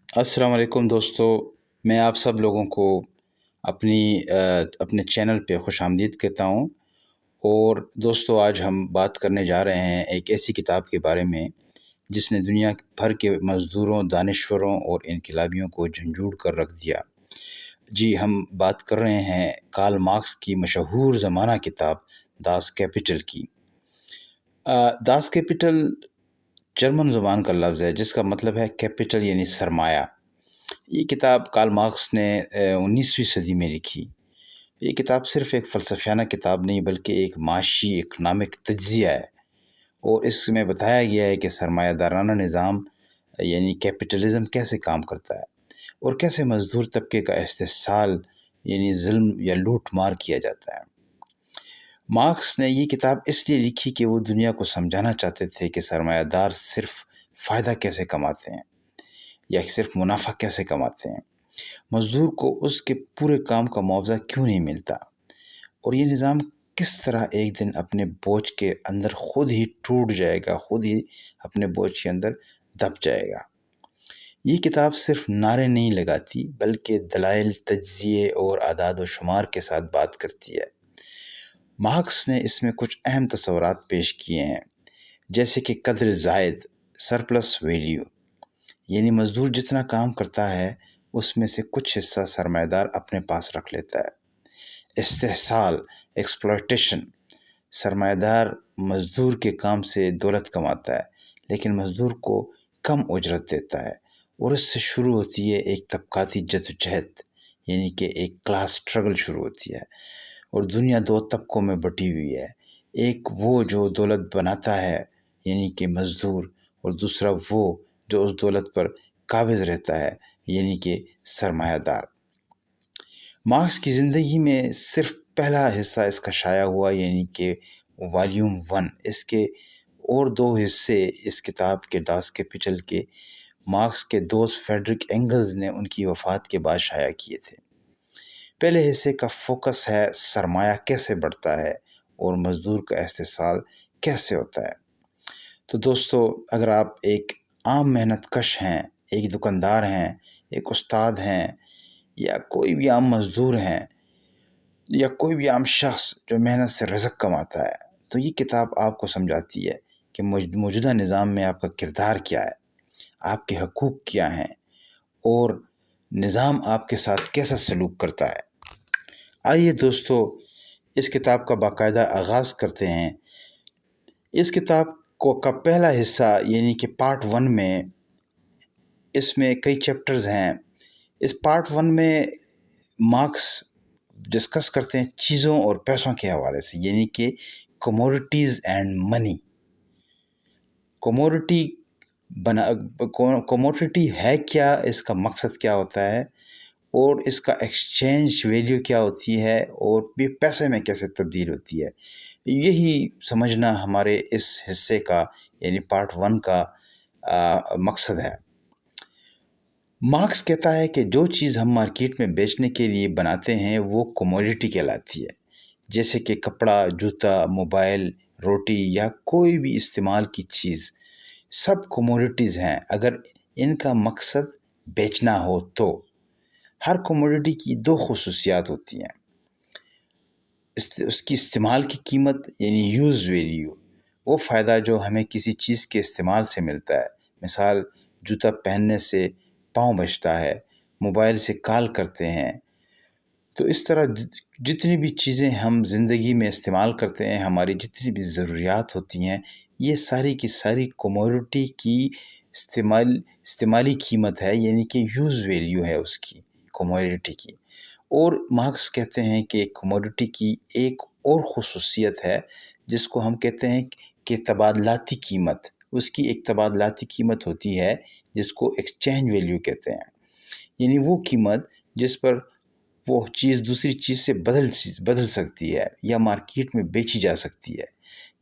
السلام علیکم دوستو، میں آپ سب لوگوں کو اپنے چینل پہ خوش آمدید کہتا ہوں۔ اور دوستو، آج ہم بات کرنے جا رہے ہیں ایک ایسی کتاب کے بارے میں جس نے دنیا بھر کے مزدوروں، دانشوروں اور انقلابیوں کو جھنجھوڑ کر رکھ دیا۔ جی، ہم بات کر رہے ہیں کارل مارکس کی مشہور زمانہ کتاب داس کیپٹل کی۔ داس کیپٹل جرمن زبان کا لفظ ہے جس کا مطلب ہے کیپٹل یعنی سرمایہ۔ یہ کتاب کارل مارکس نے 19ویں صدی میں لکھی۔ یہ کتاب صرف ایک فلسفیانہ کتاب نہیں بلکہ ایک معاشی اکنامک تجزیہ ہے، اور اس میں بتایا گیا ہے کہ سرمایہ دارانہ نظام یعنی کیپٹلزم کیسے کام کرتا ہے اور کیسے مزدور طبقے کا استحصال یعنی ظلم یا لوٹ مار کیا جاتا ہے۔ مارکس نے یہ کتاب اس لیے لکھی کہ وہ دنیا کو سمجھانا چاہتے تھے کہ سرمایہ دار صرف فائدہ کیسے کماتے ہیں یا صرف منافع کیسے کماتے ہیں، مزدور کو اس کے پورے کام کا معاوضہ کیوں نہیں ملتا، اور یہ نظام کس طرح ایک دن اپنے بوجھ کے اندر خود ہی ٹوٹ جائے گا، خود ہی اپنے بوجھ کے اندر دب جائے گا۔ یہ کتاب صرف نعرے نہیں لگاتی بلکہ دلائل، تجزیے اور اعداد و شمار کے ساتھ بات کرتی ہے۔ مارکس نے اس میں کچھ اہم تصورات پیش کیے ہیں، جیسے کہ قدر زائد، سرپلس ویلیو، یعنی مزدور جتنا کام کرتا ہے اس میں سے کچھ حصہ سرمایہ دار اپنے پاس رکھ لیتا ہے۔ استحصال، ایکسپلائٹیشن، سرمایہ دار مزدور کے کام سے دولت کماتا ہے لیکن مزدور کو کم اجرت دیتا ہے، اور اس سے شروع ہوتی ہے ایک طبقاتی جدوجہد، یعنی کہ ایک کلاس سٹرگل شروع ہوتی ہے، اور دنیا دو طبقوں میں بٹی ہوئی ہے۔ ایک وہ جو دولت بناتا ہے یعنی کہ مزدور، اور دوسرا وہ جو اس دولت پر قابض رہتا ہے یعنی کہ سرمایہ دار۔ مارکس کی زندگی میں صرف پہلا حصہ اس کا شائع ہوا یعنی کہ والیوم 1۔ اس کے اور دو حصے اس کتاب کے داس کیپٹل کے مارکس کے دوست فریڈرک اینگلز نے ان کی وفات کے بعد شائع کیے تھے۔ پہلے حصے کا فوکس ہے سرمایہ کیسے بڑھتا ہے اور مزدور کا استحصال کیسے ہوتا ہے۔ تو دوستو، اگر آپ ایک عام محنت کش ہیں، ایک دکاندار ہیں، ایک استاد ہیں، یا کوئی بھی عام مزدور ہیں، یا کوئی بھی عام شخص جو محنت سے رزق کماتا ہے، تو یہ کتاب آپ کو سمجھاتی ہے کہ موجودہ نظام میں آپ کا کردار کیا ہے، آپ کے حقوق کیا ہیں، اور نظام آپ کے ساتھ کیسا سلوک کرتا ہے۔ آئیے دوستو، اس کتاب کا باقاعدہ آغاز کرتے ہیں۔ اس کتاب کا پہلا حصہ یعنی کہ پارٹ 1 میں، اس میں کئی چیپٹرز ہیں۔ اس پارٹ 1 میں مارکس ڈسکس کرتے ہیں چیزوں اور پیسوں کے حوالے سے، یعنی کہ کموڈیٹیز اینڈ منی۔ کموڈیٹی ہے کیا، اس کا مقصد کیا ہوتا ہے، اور اس کا ایکسچینج ویلیو کیا ہوتی ہے، اور یہ پیسے میں کیسے تبدیل ہوتی ہے۔ یہی سمجھنا ہمارے اس حصے کا یعنی پارٹ 1 کا مقصد ہے۔ مارکس کہتا ہے کہ جو چیز ہم مارکیٹ میں بیچنے کے لیے بناتے ہیں وہ کموڈیٹی کہلاتی ہے، جیسے کہ کپڑا، جوتا، موبائل، روٹی یا کوئی بھی استعمال کی چیز، سب کموڈیٹیز ہیں اگر ان کا مقصد بیچنا ہو تو۔ ہر کموڈیٹی کی دو خصوصیات ہوتی ہیں، اس کی استعمال کی قیمت یعنی یوز ویلیو، وہ فائدہ جو ہمیں کسی چیز کے استعمال سے ملتا ہے۔ مثال، جوتا پہننے سے پاؤں بچتا ہے، موبائل سے کال کرتے ہیں۔ تو اس طرح جتنی بھی چیزیں ہم زندگی میں استعمال کرتے ہیں، ہماری جتنی بھی ضروریات ہوتی ہیں، یہ ساری کی ساری کموڈیٹی کی استعمالی قیمت ہے، یعنی کہ یوز ویلیو ہے اس کی، کموڈیٹی کی۔ اور مارکس کہتے ہیں کہ کموڈیٹی کی ایک اور خصوصیت ہے جس کو ہم کہتے ہیں کہ تبادلاتی قیمت۔ اس کی ایک تبادلاتی قیمت ہوتی ہے جس کو ایکسچینج ویلیو کہتے ہیں، یعنی وہ قیمت جس پر وہ چیز دوسری چیز سے بدل سکتی ہے یا مارکیٹ میں بیچی جا سکتی ہے۔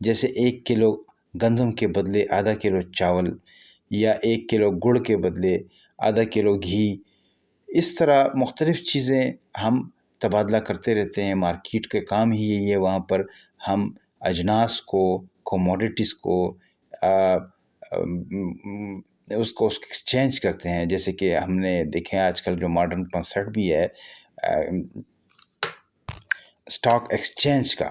جیسے 1 کلو گندم کے بدلے آدھا کلو چاول، یا 1 کلو گڑ کے بدلے آدھا کلو گھی۔ اس طرح مختلف چیزیں ہم تبادلہ کرتے رہتے ہیں، مارکیٹ کے کام ہی یہی ہے، وہاں پر ہم اجناس کو، کموڈیٹیز کو اس کو ایکسچینج کرتے ہیں، جیسے کہ ہم نے دیکھیں آج کل جو ماڈرن کنسیپٹ بھی ہے اسٹاک ایکسچینج کا،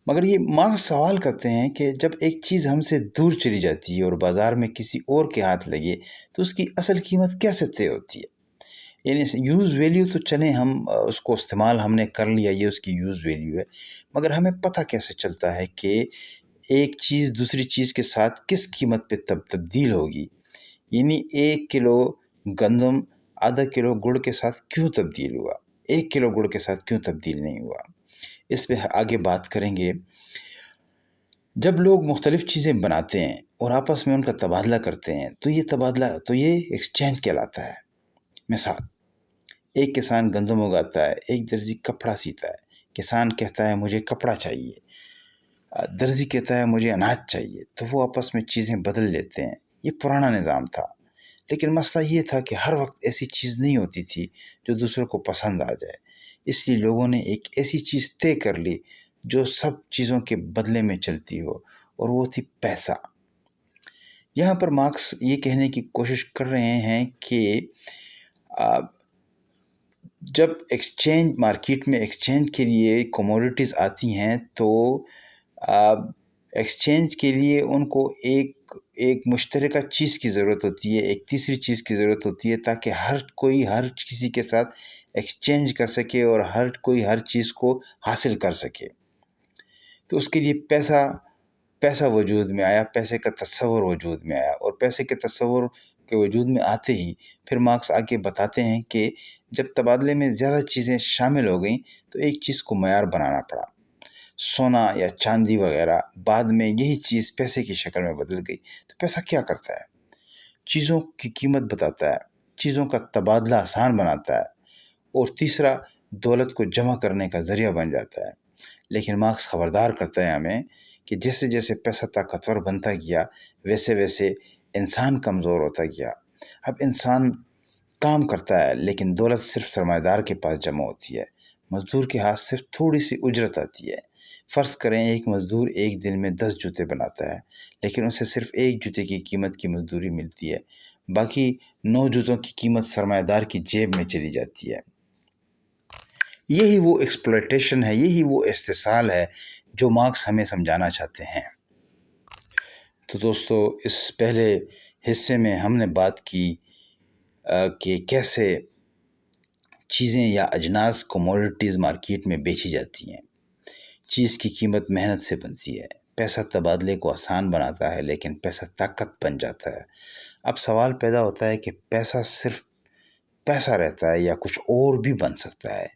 مگر یہ مارکس سوال کرتے ہیں کہ جب ایک چیز ہم سے دور چلی جاتی ہے اور بازار میں کسی اور کے ہاتھ لگے تو اس کی اصل قیمت کیسے طے ہوتی ہے؟ یعنی یوز ویلیو تو چلیں ہم اس کو استعمال ہم نے کر لیا، یہ اس کی یوز ویلیو ہے، مگر ہمیں پتہ کیسے چلتا ہے کہ ایک چیز دوسری چیز کے ساتھ کس قیمت پہ تبدیل ہوگی؟ یعنی 1 کلو گندم آدھا کلو گڑ کے ساتھ کیوں تبدیل ہوا، 1 کلو گڑ کے ساتھ کیوں تبدیل نہیں ہوا؟ اس پہ آگے بات کریں گے۔ جب لوگ مختلف چیزیں بناتے ہیں اور آپس میں ان کا تبادلہ کرتے ہیں تو یہ ایکسچینج کہلاتا ہے۔ مثال، ایک کسان گندم اگاتا ہے، ایک درزی کپڑا سیتا ہے۔ کسان کہتا ہے مجھے کپڑا چاہیے، درزی کہتا ہے مجھے اناج چاہیے، تو وہ آپس میں چیزیں بدل لیتے ہیں۔ یہ پرانا نظام تھا، لیکن مسئلہ یہ تھا کہ ہر وقت ایسی چیز نہیں ہوتی تھی جو دوسروں کو پسند آ جائے، اس لیے لوگوں نے ایک ایسی چیز طے کر لی جو سب چیزوں کے بدلے میں چلتی ہو، اور وہ تھی پیسہ۔ یہاں پر مارکس یہ کہنے کی کوشش کر رہے ہیں کہ جب مارکیٹ میں ایکسچینج کے لیے کموڈیٹیز آتی ہیں تو ایکسچینج کے لیے ان کو ایک مشترکہ چیز کی ضرورت ہوتی ہے، ایک تیسری چیز کی ضرورت ہوتی ہے، تاکہ ہر کسی کے ساتھ ایکسچینج کر سکے اور ہر کوئی ہر چیز کو حاصل کر سکے۔ تو اس کے لیے پیسہ وجود میں آیا، پیسے کا تصور وجود میں آیا، اور پیسے کے تصور کے وجود میں آتے ہی پھر مارکس آگے بتاتے ہیں کہ جب تبادلے میں زیادہ چیزیں شامل ہو گئیں تو ایک چیز کو معیار بنانا پڑا، سونا یا چاندی وغیرہ۔ بعد میں یہی چیز پیسے کی شکل میں بدل گئی۔ تو پیسہ کیا کرتا ہے؟ چیزوں کی قیمت بتاتا ہے، چیزوں کا تبادلہ آسان بناتا ہے، اور تیسرا دولت کو جمع کرنے کا ذریعہ بن جاتا ہے۔ لیکن مارکس خبردار کرتا ہے ہمیں کہ جیسے جیسے پیسہ طاقتور بنتا گیا ویسے ویسے انسان کمزور ہوتا گیا۔ اب انسان کام کرتا ہے لیکن دولت صرف سرمایہ دار کے پاس جمع ہوتی ہے، مزدور کے ہاتھ صرف تھوڑی سی اجرت آتی ہے۔ فرض کریں ایک مزدور ایک دن میں 10 جوتے بناتا ہے، لیکن اسے صرف 1 جوتے کی قیمت کی مزدوری ملتی ہے، باقی 9 جوتوں کی قیمت سرمایہ دار کی جیب میں چلی جاتی ہے۔ یہی وہ ایکسپلائٹیشن ہے، یہی وہ استحصال ہے جو مارکس ہمیں سمجھانا چاہتے ہیں۔ تو دوستو، اس پہلے حصے میں ہم نے بات کی کہ کیسے چیزیں یا اجناس کموڈیٹیز مارکیٹ میں بیچی جاتی ہیں۔ چیز کی قیمت محنت سے بنتی ہے، پیسہ تبادلے کو آسان بناتا ہے، لیکن پیسہ طاقت بن جاتا ہے۔ اب سوال پیدا ہوتا ہے کہ پیسہ صرف پیسہ رہتا ہے یا کچھ اور بھی بن سکتا ہے؟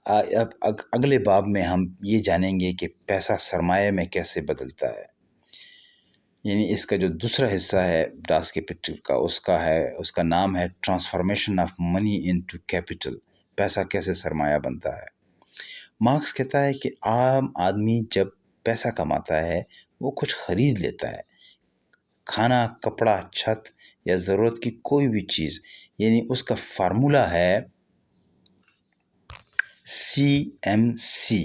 اب اگلے باب میں ہم یہ جانیں گے کہ پیسہ سرمایہ میں کیسے بدلتا ہے۔ یعنی اس کا جو دوسرا حصہ ہے ڈاس کیپٹل کا، اس کا نام ہے transformation of money into capital, پیسہ کیسے سرمایہ بنتا ہے۔ مارکس کہتا ہے کہ عام آدمی جب پیسہ کماتا ہے وہ کچھ خرید لیتا ہے، کھانا، کپڑا، چھت یا ضرورت کی کوئی بھی چیز۔ یعنی اس کا فارمولہ ہے CMC،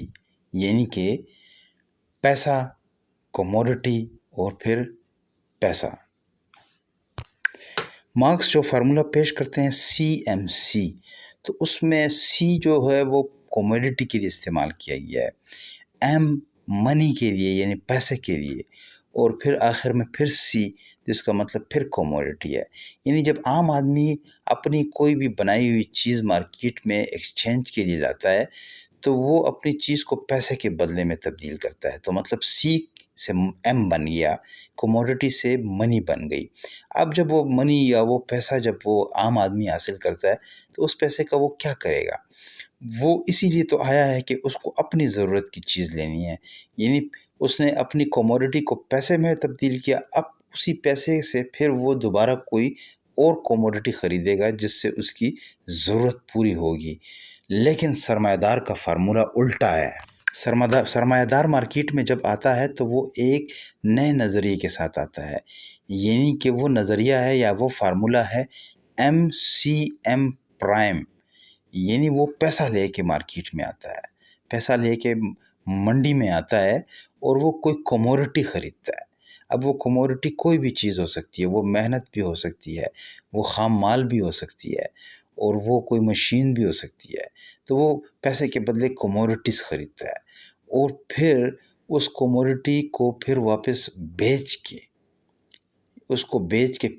یعنی کہ پیسہ، کموڈٹی اور پھر پیسہ۔ مارکس جو فارمولہ پیش کرتے ہیں CMC، تو اس میں C جو ہے وہ کموڈٹی کے لیے استعمال کیا گیا ہے، M منی کے لیے یعنی پیسے کے لیے، اور پھر آخر میں پھر C، جس کا مطلب پھر کموڈٹی ہے۔ یعنی جب عام آدمی اپنی کوئی بھی بنائی ہوئی چیز مارکیٹ میں ایکسچینج کے لیے لاتا ہے تو وہ اپنی چیز کو پیسے کے بدلے میں تبدیل کرتا ہے، تو مطلب C سے M بن گیا، کموڈٹی سے منی بن گئی۔ اب جب وہ منی یا وہ پیسہ جب وہ عام آدمی حاصل کرتا ہے تو اس پیسے کا وہ کیا کرے گا؟ وہ اسی لیے تو آیا ہے کہ اس کو اپنی ضرورت کی چیز لینی ہے، یعنی اس نے اپنی کموڈٹی کو پیسے میں تبدیل کیا، اب اسی پیسے سے پھر وہ دوبارہ کوئی اور کموڈٹی خریدے گا جس سے اس کی ضرورت پوری ہوگی۔ لیکن سرمایہ دار کا فارمولہ الٹا ہے۔ سرمایہ دار مارکیٹ میں جب آتا ہے تو وہ ایک نئے نظریے کے ساتھ آتا ہے، یعنی کہ وہ نظریہ ہے یا وہ فارمولہ ہے MCM پرائم، یعنی وہ پیسہ لے کے مارکیٹ میں آتا ہے، پیسہ لے کے منڈی میں آتا ہے اور وہ کوئی کموڈٹی خریدتا ہے۔ اب وہ کموڈٹی کوئی بھی چیز ہو سکتی ہے، وہ محنت بھی ہو سکتی ہے، وہ خام مال بھی ہو سکتی ہے، اور وہ کوئی مشین بھی ہو سکتی ہے۔ تو وہ پیسے کے بدلے کموڈٹیز خریدتا ہے، اور پھر اس کموڈٹی کو پھر واپس بیچ کے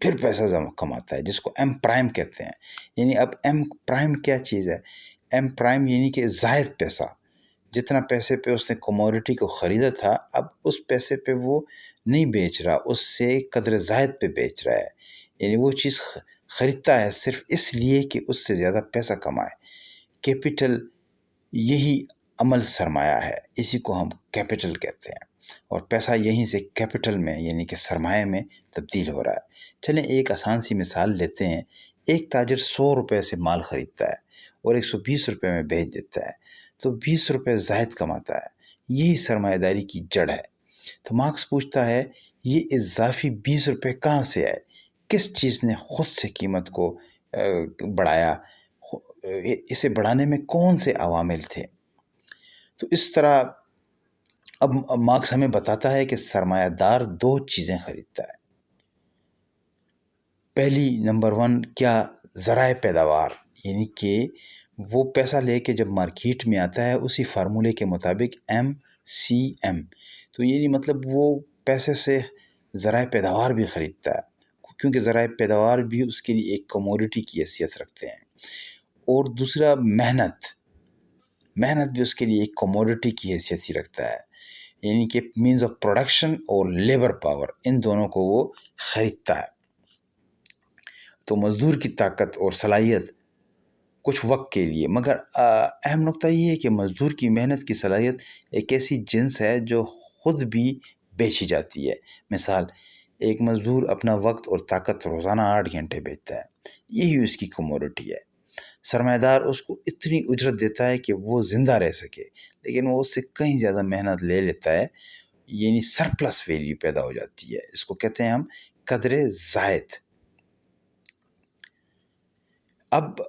پھر پیسہ کماتا ہے، جس کو ایم پرائم کہتے ہیں۔ یعنی اب ایم پرائم کیا چیز ہے؟ ایم پرائم یعنی کہ زائد پیسہ، جتنا پیسے پہ اس نے کموڈٹی کو خریدا تھا، اب اس پیسے پہ وہ نہیں بیچ رہا، اس سے قدر زائد پہ بیچ رہا ہے۔ یعنی وہ چیز خریدتا ہے صرف اس لیے کہ اس سے زیادہ پیسہ کمائے۔ کیپٹل یہی عمل سرمایہ ہے، اسی کو ہم کیپٹل کہتے ہیں، اور پیسہ یہیں سے کیپٹل میں یعنی کہ سرمایہ میں تبدیل ہو رہا ہے۔ چلیں ایک آسان سی مثال لیتے ہیں۔ ایک تاجر 100 روپے سے مال خریدتا ہے اور 120 روپے میں بیچ دیتا ہے، تو 20 روپے زائد کماتا ہے۔ یہی سرمایہ داری کی جڑ ہے۔ تو مارکس پوچھتا ہے، یہ اضافی 20 روپے کہاں سے آئے؟ کس چیز نے خود سے قیمت کو بڑھایا؟ اسے بڑھانے میں کون سے عوامل تھے؟ تو اس طرح اب مارکس ہمیں بتاتا ہے کہ سرمایہ دار 2 چیزیں خریدتا ہے۔ پہلی نمبر 1 کیا؟ ذرائع پیداوار، یعنی کہ وہ پیسہ لے کے جب مارکیٹ میں آتا ہے اسی فارمولے کے مطابق MCM، تو یعنی مطلب وہ پیسے سے ذرائع پیداوار بھی خریدتا ہے، کیونکہ ذرائع پیداوار بھی اس کے لیے ایک کموڈٹی کی حیثیت رکھتے ہیں۔ اور دوسرا محنت بھی اس کے لیے ایک کموڈٹی کی حیثیت ہی رکھتا ہے، یعنی کہ مینز آف پروڈکشن اور لیبر پاور، ان دونوں کو وہ خریدتا ہے۔ تو مزدور کی طاقت اور صلاحیت کچھ وقت کے لیے، مگر اہم نقطہ یہ ہے کہ مزدور کی محنت کی صلاحیت ایک ایسی جنس ہے جو خود بھی بیچی جاتی ہے۔ مثال، ایک مزدور اپنا وقت اور طاقت روزانہ 8 گھنٹے بیچتا ہے، یہی اس کی کموڈٹی ہے۔ سرمایہ دار اس کو اتنی اجرت دیتا ہے کہ وہ زندہ رہ سکے، لیکن وہ اس سے کہیں زیادہ محنت لے لیتا ہے، یعنی سرپلس ویلیو پیدا ہو جاتی ہے۔ اس کو کہتے ہیں ہم قدر زائد۔ اب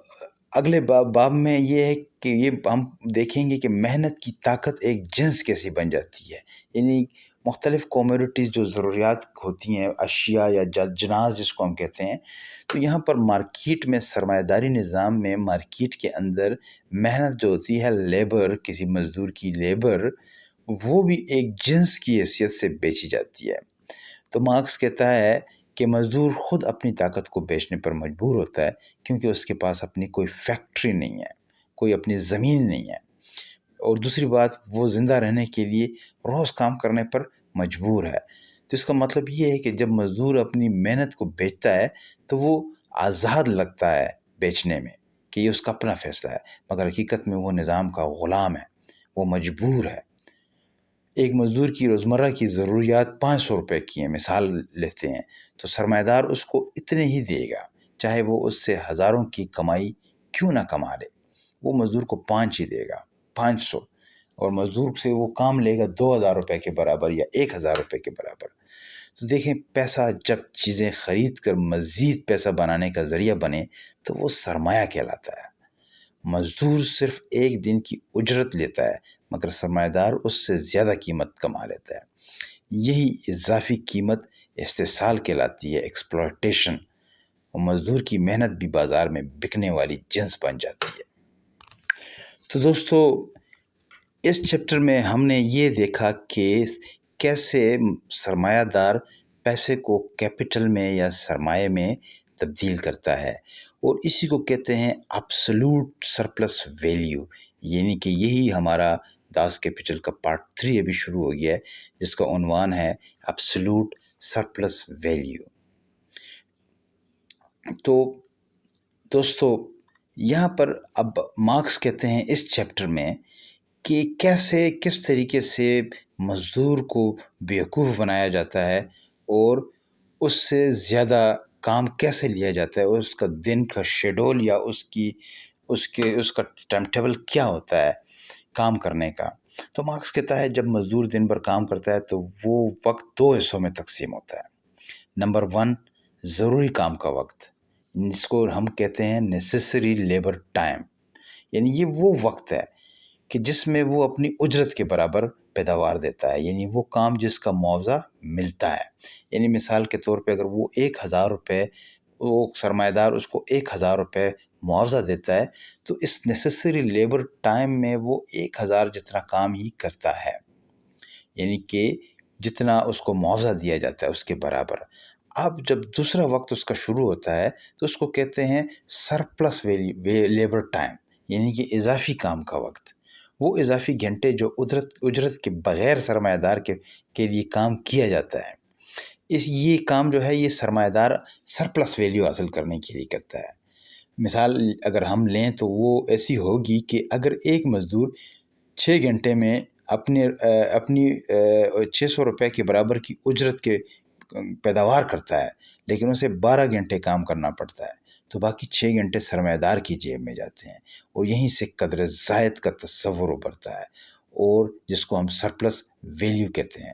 اگلے باب میں یہ ہے کہ یہ ہم دیکھیں گے کہ محنت کی طاقت ایک جنس کیسی بن جاتی ہے، یعنی مختلف کموڈٹیز جو ضروریات ہوتی ہیں، اشیاء یا جناس جس کو ہم کہتے ہیں، تو یہاں پر مارکیٹ میں سرمایہ داری نظام میں مارکیٹ کے اندر محنت جو ہوتی ہے، لیبر، کسی مزدور کی لیبر، وہ بھی ایک جنس کی حیثیت سے بیچی جاتی ہے۔ تو مارکس کہتا ہے کہ مزدور خود اپنی طاقت کو بیچنے پر مجبور ہوتا ہے، کیونکہ اس کے پاس اپنی کوئی فیکٹری نہیں ہے، کوئی اپنی زمین نہیں ہے، اور دوسری بات وہ زندہ رہنے کے لیے روز کام کرنے پر مجبور ہے۔ تو اس کا مطلب یہ ہے کہ جب مزدور اپنی محنت کو بیچتا ہے تو وہ آزاد لگتا ہے بیچنے میں، کہ یہ اس کا اپنا فیصلہ ہے، مگر حقیقت میں وہ نظام کا غلام ہے، وہ مجبور ہے۔ ایک مزدور کی روزمرہ کی ضروریات 500 روپے کی ہیں، مثال لیتے ہیں، تو سرمایہ دار اس کو اتنے ہی دے گا، چاہے وہ اس سے ہزاروں کی کمائی کیوں نہ کما لے، وہ مزدور کو 5 ہی دے گا، 500، اور مزدور سے وہ کام لے گا 2000 روپے کے برابر یا 1000 روپے کے برابر۔ تو دیکھیں، پیسہ جب چیزیں خرید کر مزید پیسہ بنانے کا ذریعہ بنے تو وہ سرمایہ کہلاتا ہے۔ مزدور صرف ایک دن کی اجرت لیتا ہے، مگر سرمایہ دار اس سے زیادہ قیمت کما لیتا ہے۔ یہی اضافی قیمت استحصال کہلاتی ہے، ایکسپلائٹیشن، اور مزدور کی محنت بھی بازار میں بکنے والی جنس بن جاتی ہے۔ تو دوستو، اس چیپٹر میں ہم نے یہ دیکھا کہ کیسے سرمایہ دار پیسے کو کیپٹل میں یا سرمایہ میں تبدیل کرتا ہے، اور اسی کو کہتے ہیں ایبسولوٹ سرپلس ویلیو، یعنی کہ یہی ہمارا داس کیپٹل کا پارٹ 3 ابھی شروع ہو گیا ہے، جس کا عنوان ہے ایبسولوٹ سرپلس ویلیو۔ تو دوستو، یہاں پر اب مارکس کہتے ہیں اس چیپٹر میں کہ کس طریقے سے مزدور کو بیوقوف بنایا جاتا ہے اور اس سے زیادہ کام کیسے لیا جاتا ہے، اور اس کا دن کا شیڈول یا اس کا ٹائم ٹیبل کیا ہوتا ہے کام کرنے کا۔ تو مارکس کہتا ہے جب مزدور دن بھر کام کرتا ہے تو وہ وقت 2 حصوں میں تقسیم ہوتا ہے۔ نمبر 1، ضروری کام کا وقت، جس کو ہم کہتے ہیں نیسیسری لیبر ٹائم، یعنی یہ وہ وقت ہے کہ جس میں وہ اپنی اجرت کے برابر پیداوار دیتا ہے، یعنی وہ کام جس کا معاوضہ ملتا ہے۔ یعنی مثال کے طور پہ اگر وہ 1,000 روپے، وہ سرمایہ دار اس کو 1,000 روپے معاوضہ دیتا ہے، تو اس نیسیسری لیبر ٹائم میں وہ 1,000 جتنا کام ہی کرتا ہے، یعنی کہ جتنا اس کو معاوضہ دیا جاتا ہے اس کے برابر۔ اب جب دوسرا وقت اس کا شروع ہوتا ہے تو اس کو کہتے ہیں سرپلس لیبر ٹائم، یعنی کہ اضافی کام کا وقت۔ وہ اضافی گھنٹے جو اجرت کے بغیر سرمایہ دار کے لیے کام کیا جاتا ہے، یہ کام جو ہے یہ سرمایہ دار سرپلس ویلیو حاصل کرنے کے لیے کرتا ہے۔ مثال اگر ہم لیں تو وہ ایسی ہوگی کہ اگر ایک مزدور 6 گھنٹے میں اپنی 600 روپے کے برابر کی اجرت کے پیداوار کرتا ہے، لیکن اسے 12 گھنٹے کام کرنا پڑتا ہے، تو باقی 6 گھنٹے سرمایہ دار کی جیب میں جاتے ہیں، اور یہیں سے قدر زائد کا تصور ابھرتا ہے، اور جس کو ہم سرپلس ویلیو کہتے ہیں۔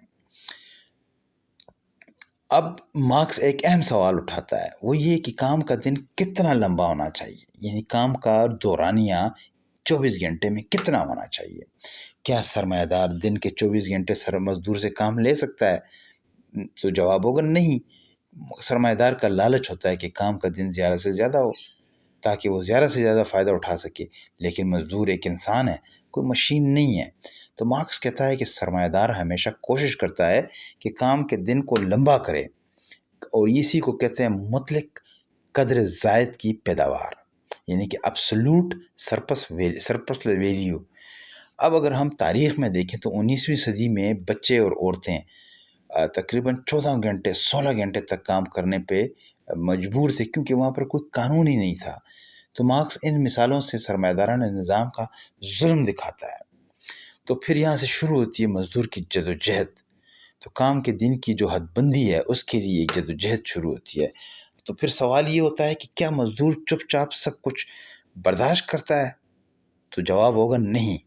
اب مارکس ایک اہم سوال اٹھاتا ہے، وہ یہ کہ کام کا دن کتنا لمبا ہونا چاہیے، یعنی کام کا دورانیہ 24 گھنٹے میں کتنا ہونا چاہیے۔ کیا سرمایہ دار دن کے 24 گھنٹے مزدور سے کام لے سکتا ہے؟ تو جواب ہوگا نہیں۔ سرمایہ دار کا لالچ ہوتا ہے کہ کام کا دن زیادہ سے زیادہ ہو تاکہ وہ زیادہ سے زیادہ فائدہ اٹھا سکے، لیکن مزدور ایک انسان ہے، کوئی مشین نہیں ہے۔ تو مارکس کہتا ہے کہ سرمایہ دار ہمیشہ کوشش کرتا ہے کہ کام کے دن کو لمبا کرے، اور اسی کو کہتے ہیں مطلق قدر زائد کی پیداوار، یعنی کہ ایبسولوٹ سرپلس ویلیو۔ اب اگر ہم تاریخ میں دیکھیں تو 19ویں صدی میں بچے اور عورتیں تقریباً 14 گھنٹے 16 گھنٹے تک کام کرنے پہ مجبور تھے، کیونکہ وہاں پر کوئی قانون ہی نہیں تھا۔ تو مارکس ان مثالوں سے سرمایہ دارانہ نظام کا ظلم دکھاتا ہے۔ تو پھر یہاں سے شروع ہوتی ہے مزدور کی جدوجہد۔ تو کام کے دن کی جو حد بندی ہے اس کے لیے ایک جدوجہد شروع ہوتی ہے۔ تو پھر سوال یہ ہوتا ہے کہ کیا مزدور چپ چاپ سب کچھ برداشت کرتا ہے؟ تو جواب ہوگا نہیں۔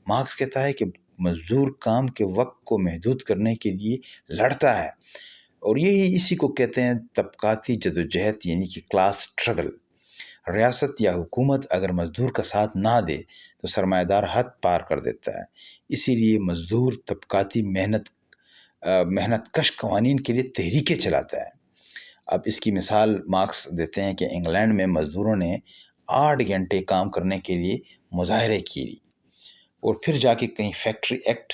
مارکس کہتا ہے کہ مزدور کام کے وقت کو محدود کرنے کے لیے لڑتا ہے، اور اسی کو کہتے ہیں طبقاتی جدوجہد، یعنی کہ کلاس سٹرگل۔ ریاست یا حکومت اگر مزدور کا ساتھ نہ دے تو سرمایہ دار حد پار کر دیتا ہے۔ اسی لیے مزدور طبقاتی محنت کش قوانین کے لیے تحریکیں چلاتا ہے۔ اب اس کی مثال مارکس دیتے ہیں کہ انگلینڈ میں مزدوروں نے 8 گھنٹے کام کرنے کے لیے مظاہرے کیے، اور پھر جا کے کہیں فیکٹری ایکٹ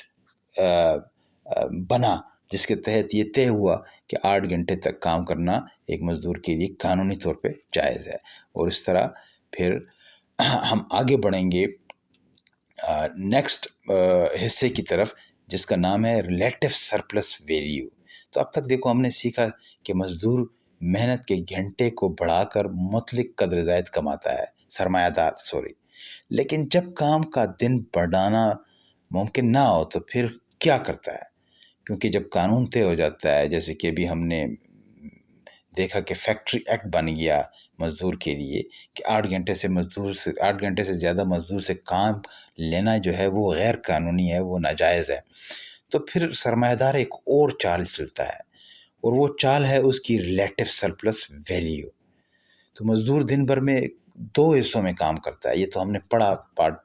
بنا جس کے تحت یہ طے ہوا کہ 8 گھنٹے تک کام کرنا ایک مزدور کے لیے قانونی طور پہ جائز ہے۔ اور اس طرح پھر ہم آگے بڑھیں گے نیکسٹ حصے کی طرف، جس کا نام ہے ریلیٹو سرپلس ویلیو۔ تو اب تک دیکھو ہم نے سیکھا کہ مزدور محنت کے گھنٹے کو بڑھا کر مطلق قدر زائد کماتا ہے، سرمایہ دار لیکن جب کام کا دن بڑھانا ممکن نہ ہو تو پھر کیا کرتا ہے؟ کیونکہ جب قانون طے ہو جاتا ہے، جیسے کہ ابھی ہم نے دیکھا کہ فیکٹری ایکٹ بن گیا مزدور کے لیے کہ 8 گھنٹے سے زیادہ مزدور سے کام لینا جو ہے وہ غیر قانونی ہے، وہ ناجائز ہے، تو پھر سرمایہ دار ایک اور چال چلتا ہے، اور وہ چال ہے اس کی ریلیٹو سرپلس ویلیو۔ تو مزدور دن بھر میں 2 حصوں میں کام کرتا ہے، یہ تو ہم نے پڑھا پارٹ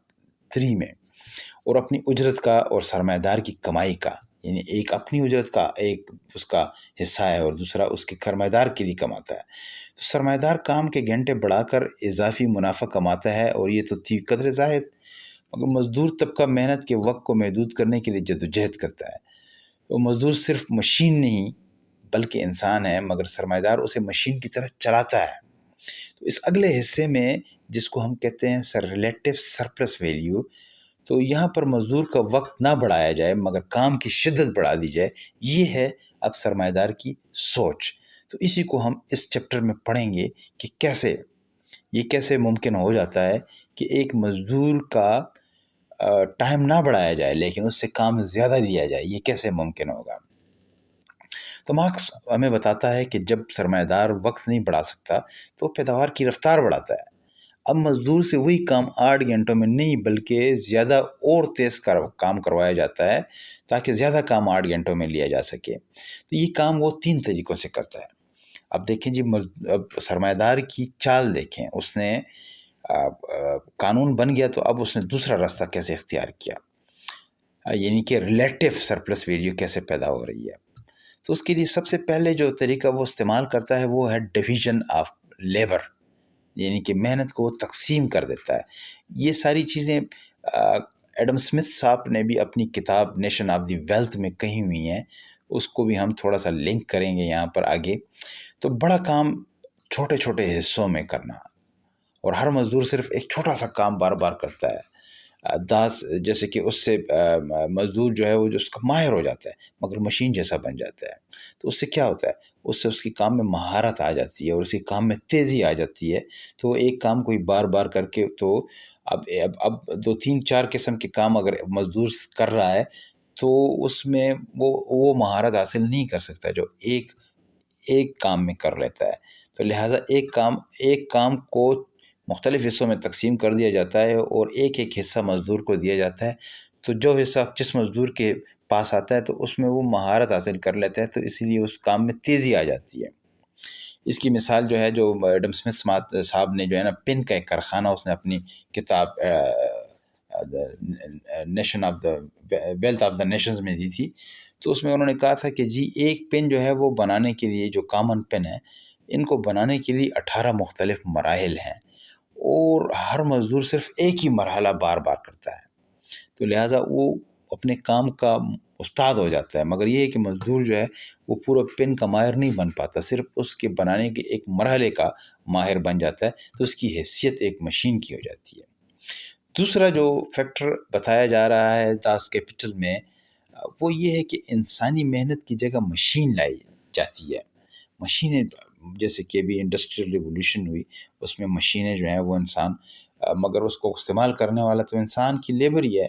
3 میں، اور اپنی اجرت کا اور سرمایہ دار کی کمائی کا، یعنی ایک اپنی اجرت کا ایک اس کا حصہ ہے، اور دوسرا اس کے سرمایہ دار کے لیے کماتا ہے۔ تو سرمایہ دار کام کے گھنٹے بڑھا کر اضافی منافع کماتا ہے، اور یہ تو تھی قدر زائد، مگر مزدور طبقہ محنت کے وقت کو محدود کرنے کے لیے جدوجہد کرتا ہے۔ تو مزدور صرف مشین نہیں بلکہ انسان ہے، مگر سرمایہ دار اسے مشین کی طرح چلاتا ہے۔ تو اس اگلے حصے میں جس کو ہم کہتے ہیں ریلیٹو سرپلس ویلیو، تو یہاں پر مزدور کا وقت نہ بڑھایا جائے مگر کام کی شدت بڑھا دی جائے، یہ ہے اب سرمایہ دار کی سوچ۔ تو اسی کو ہم اس چیپٹر میں پڑھیں گے کہ کیسے ممکن ہو جاتا ہے کہ ایک مزدور کا ٹائم نہ بڑھایا جائے لیکن اس سے کام زیادہ لیا جائے، یہ کیسے ممکن ہوگا۔ تو مارکس ہمیں بتاتا ہے کہ جب سرمایہ دار وقت نہیں بڑھا سکتا تو پیداوار کی رفتار بڑھاتا ہے۔ اب مزدور سے وہی کام 8 گھنٹوں میں نہیں بلکہ زیادہ اور تیز کام کروایا جاتا ہے تاکہ زیادہ کام 8 گھنٹوں میں لیا جا سکے۔ تو یہ کام وہ 3 طریقوں سے کرتا ہے۔ اب دیکھیں جی، اب سرمایہ دار کی چال دیکھیں، اس نے قانون بن گیا تو اب اس نے دوسرا راستہ کیسے اختیار کیا، یعنی کہ ریلیٹو سرپلس ویلیو کیسے پیدا ہو رہی ہے. تو اس کے لیے سب سے پہلے جو طریقہ وہ استعمال کرتا ہے وہ ہے ڈویژن آف لیبر، یعنی کہ محنت کو وہ تقسیم کر دیتا ہے. یہ ساری چیزیں ایڈم اسمتھ صاحب نے بھی اپنی کتاب نیشن آف دی ویلتھ میں کہی ہوئی ہیں، اس کو بھی ہم تھوڑا سا لنک کریں گے یہاں پر آگے. تو بڑا کام چھوٹے چھوٹے حصوں میں کرنا، اور ہر مزدور صرف ایک چھوٹا سا کام بار بار کرتا ہے. داس جیسے کہ اس سے مزدور جو ہے وہ جو اس کا ماہر ہو جاتا ہے مگر مشین جیسا بن جاتا ہے. تو اس سے کیا ہوتا ہے، اس سے اس کی کام میں مہارت آ جاتی ہے اور اس کی کام میں تیزی آ جاتی ہے. تو وہ ایک کام کوئی بار بار کر کے تو اب 2 3 4 قسم کے کام اگر مزدور کر رہا ہے تو اس میں وہ مہارت حاصل نہیں کر سکتا جو ایک کام میں کر لیتا ہے. تو لہٰذا ایک کام کو مختلف حصوں میں تقسیم کر دیا جاتا ہے اور ایک ایک حصہ مزدور کو دیا جاتا ہے. تو جو حصہ جس مزدور کے پاس آتا ہے تو اس میں وہ مہارت حاصل کر لیتا ہے، تو اسی لیے اس کام میں تیزی آ جاتی ہے. اس کی مثال جو ہے جو ایڈم اسمتھ صاحب نے جو ہے نا پن کا ایک کارخانہ اس نے اپنی کتاب nation of the wealth of the nations میں دی تھی. تو اس میں انہوں نے کہا تھا کہ جی ایک پن جو ہے وہ بنانے کے لیے جو کامن پن ہے ان کو بنانے کے لیے 18 مختلف مراحل ہیں اور ہر مزدور صرف ایک ہی مرحلہ بار بار کرتا ہے. تو لہٰذا وہ اپنے کام کا استاد ہو جاتا ہے، مگر یہ ہے کہ مزدور جو ہے وہ پورا پن کا ماہر نہیں بن پاتا، صرف اس کے بنانے کے ایک مرحلے کا ماہر بن جاتا ہے. تو اس کی حیثیت ایک مشین کی ہو جاتی ہے. دوسرا جو فیکٹر بتایا جا رہا ہے داس کیپٹل میں وہ یہ ہے کہ انسانی محنت کی جگہ مشین لائی جاتی ہے. مشینیں جیسے کہ ابھی انڈسٹریل ریولوشن ہوئی اس میں مشینیں جو ہیں وہ انسان، مگر اس کو استعمال کرنے والا تو انسان کی لیبر ہی ہے،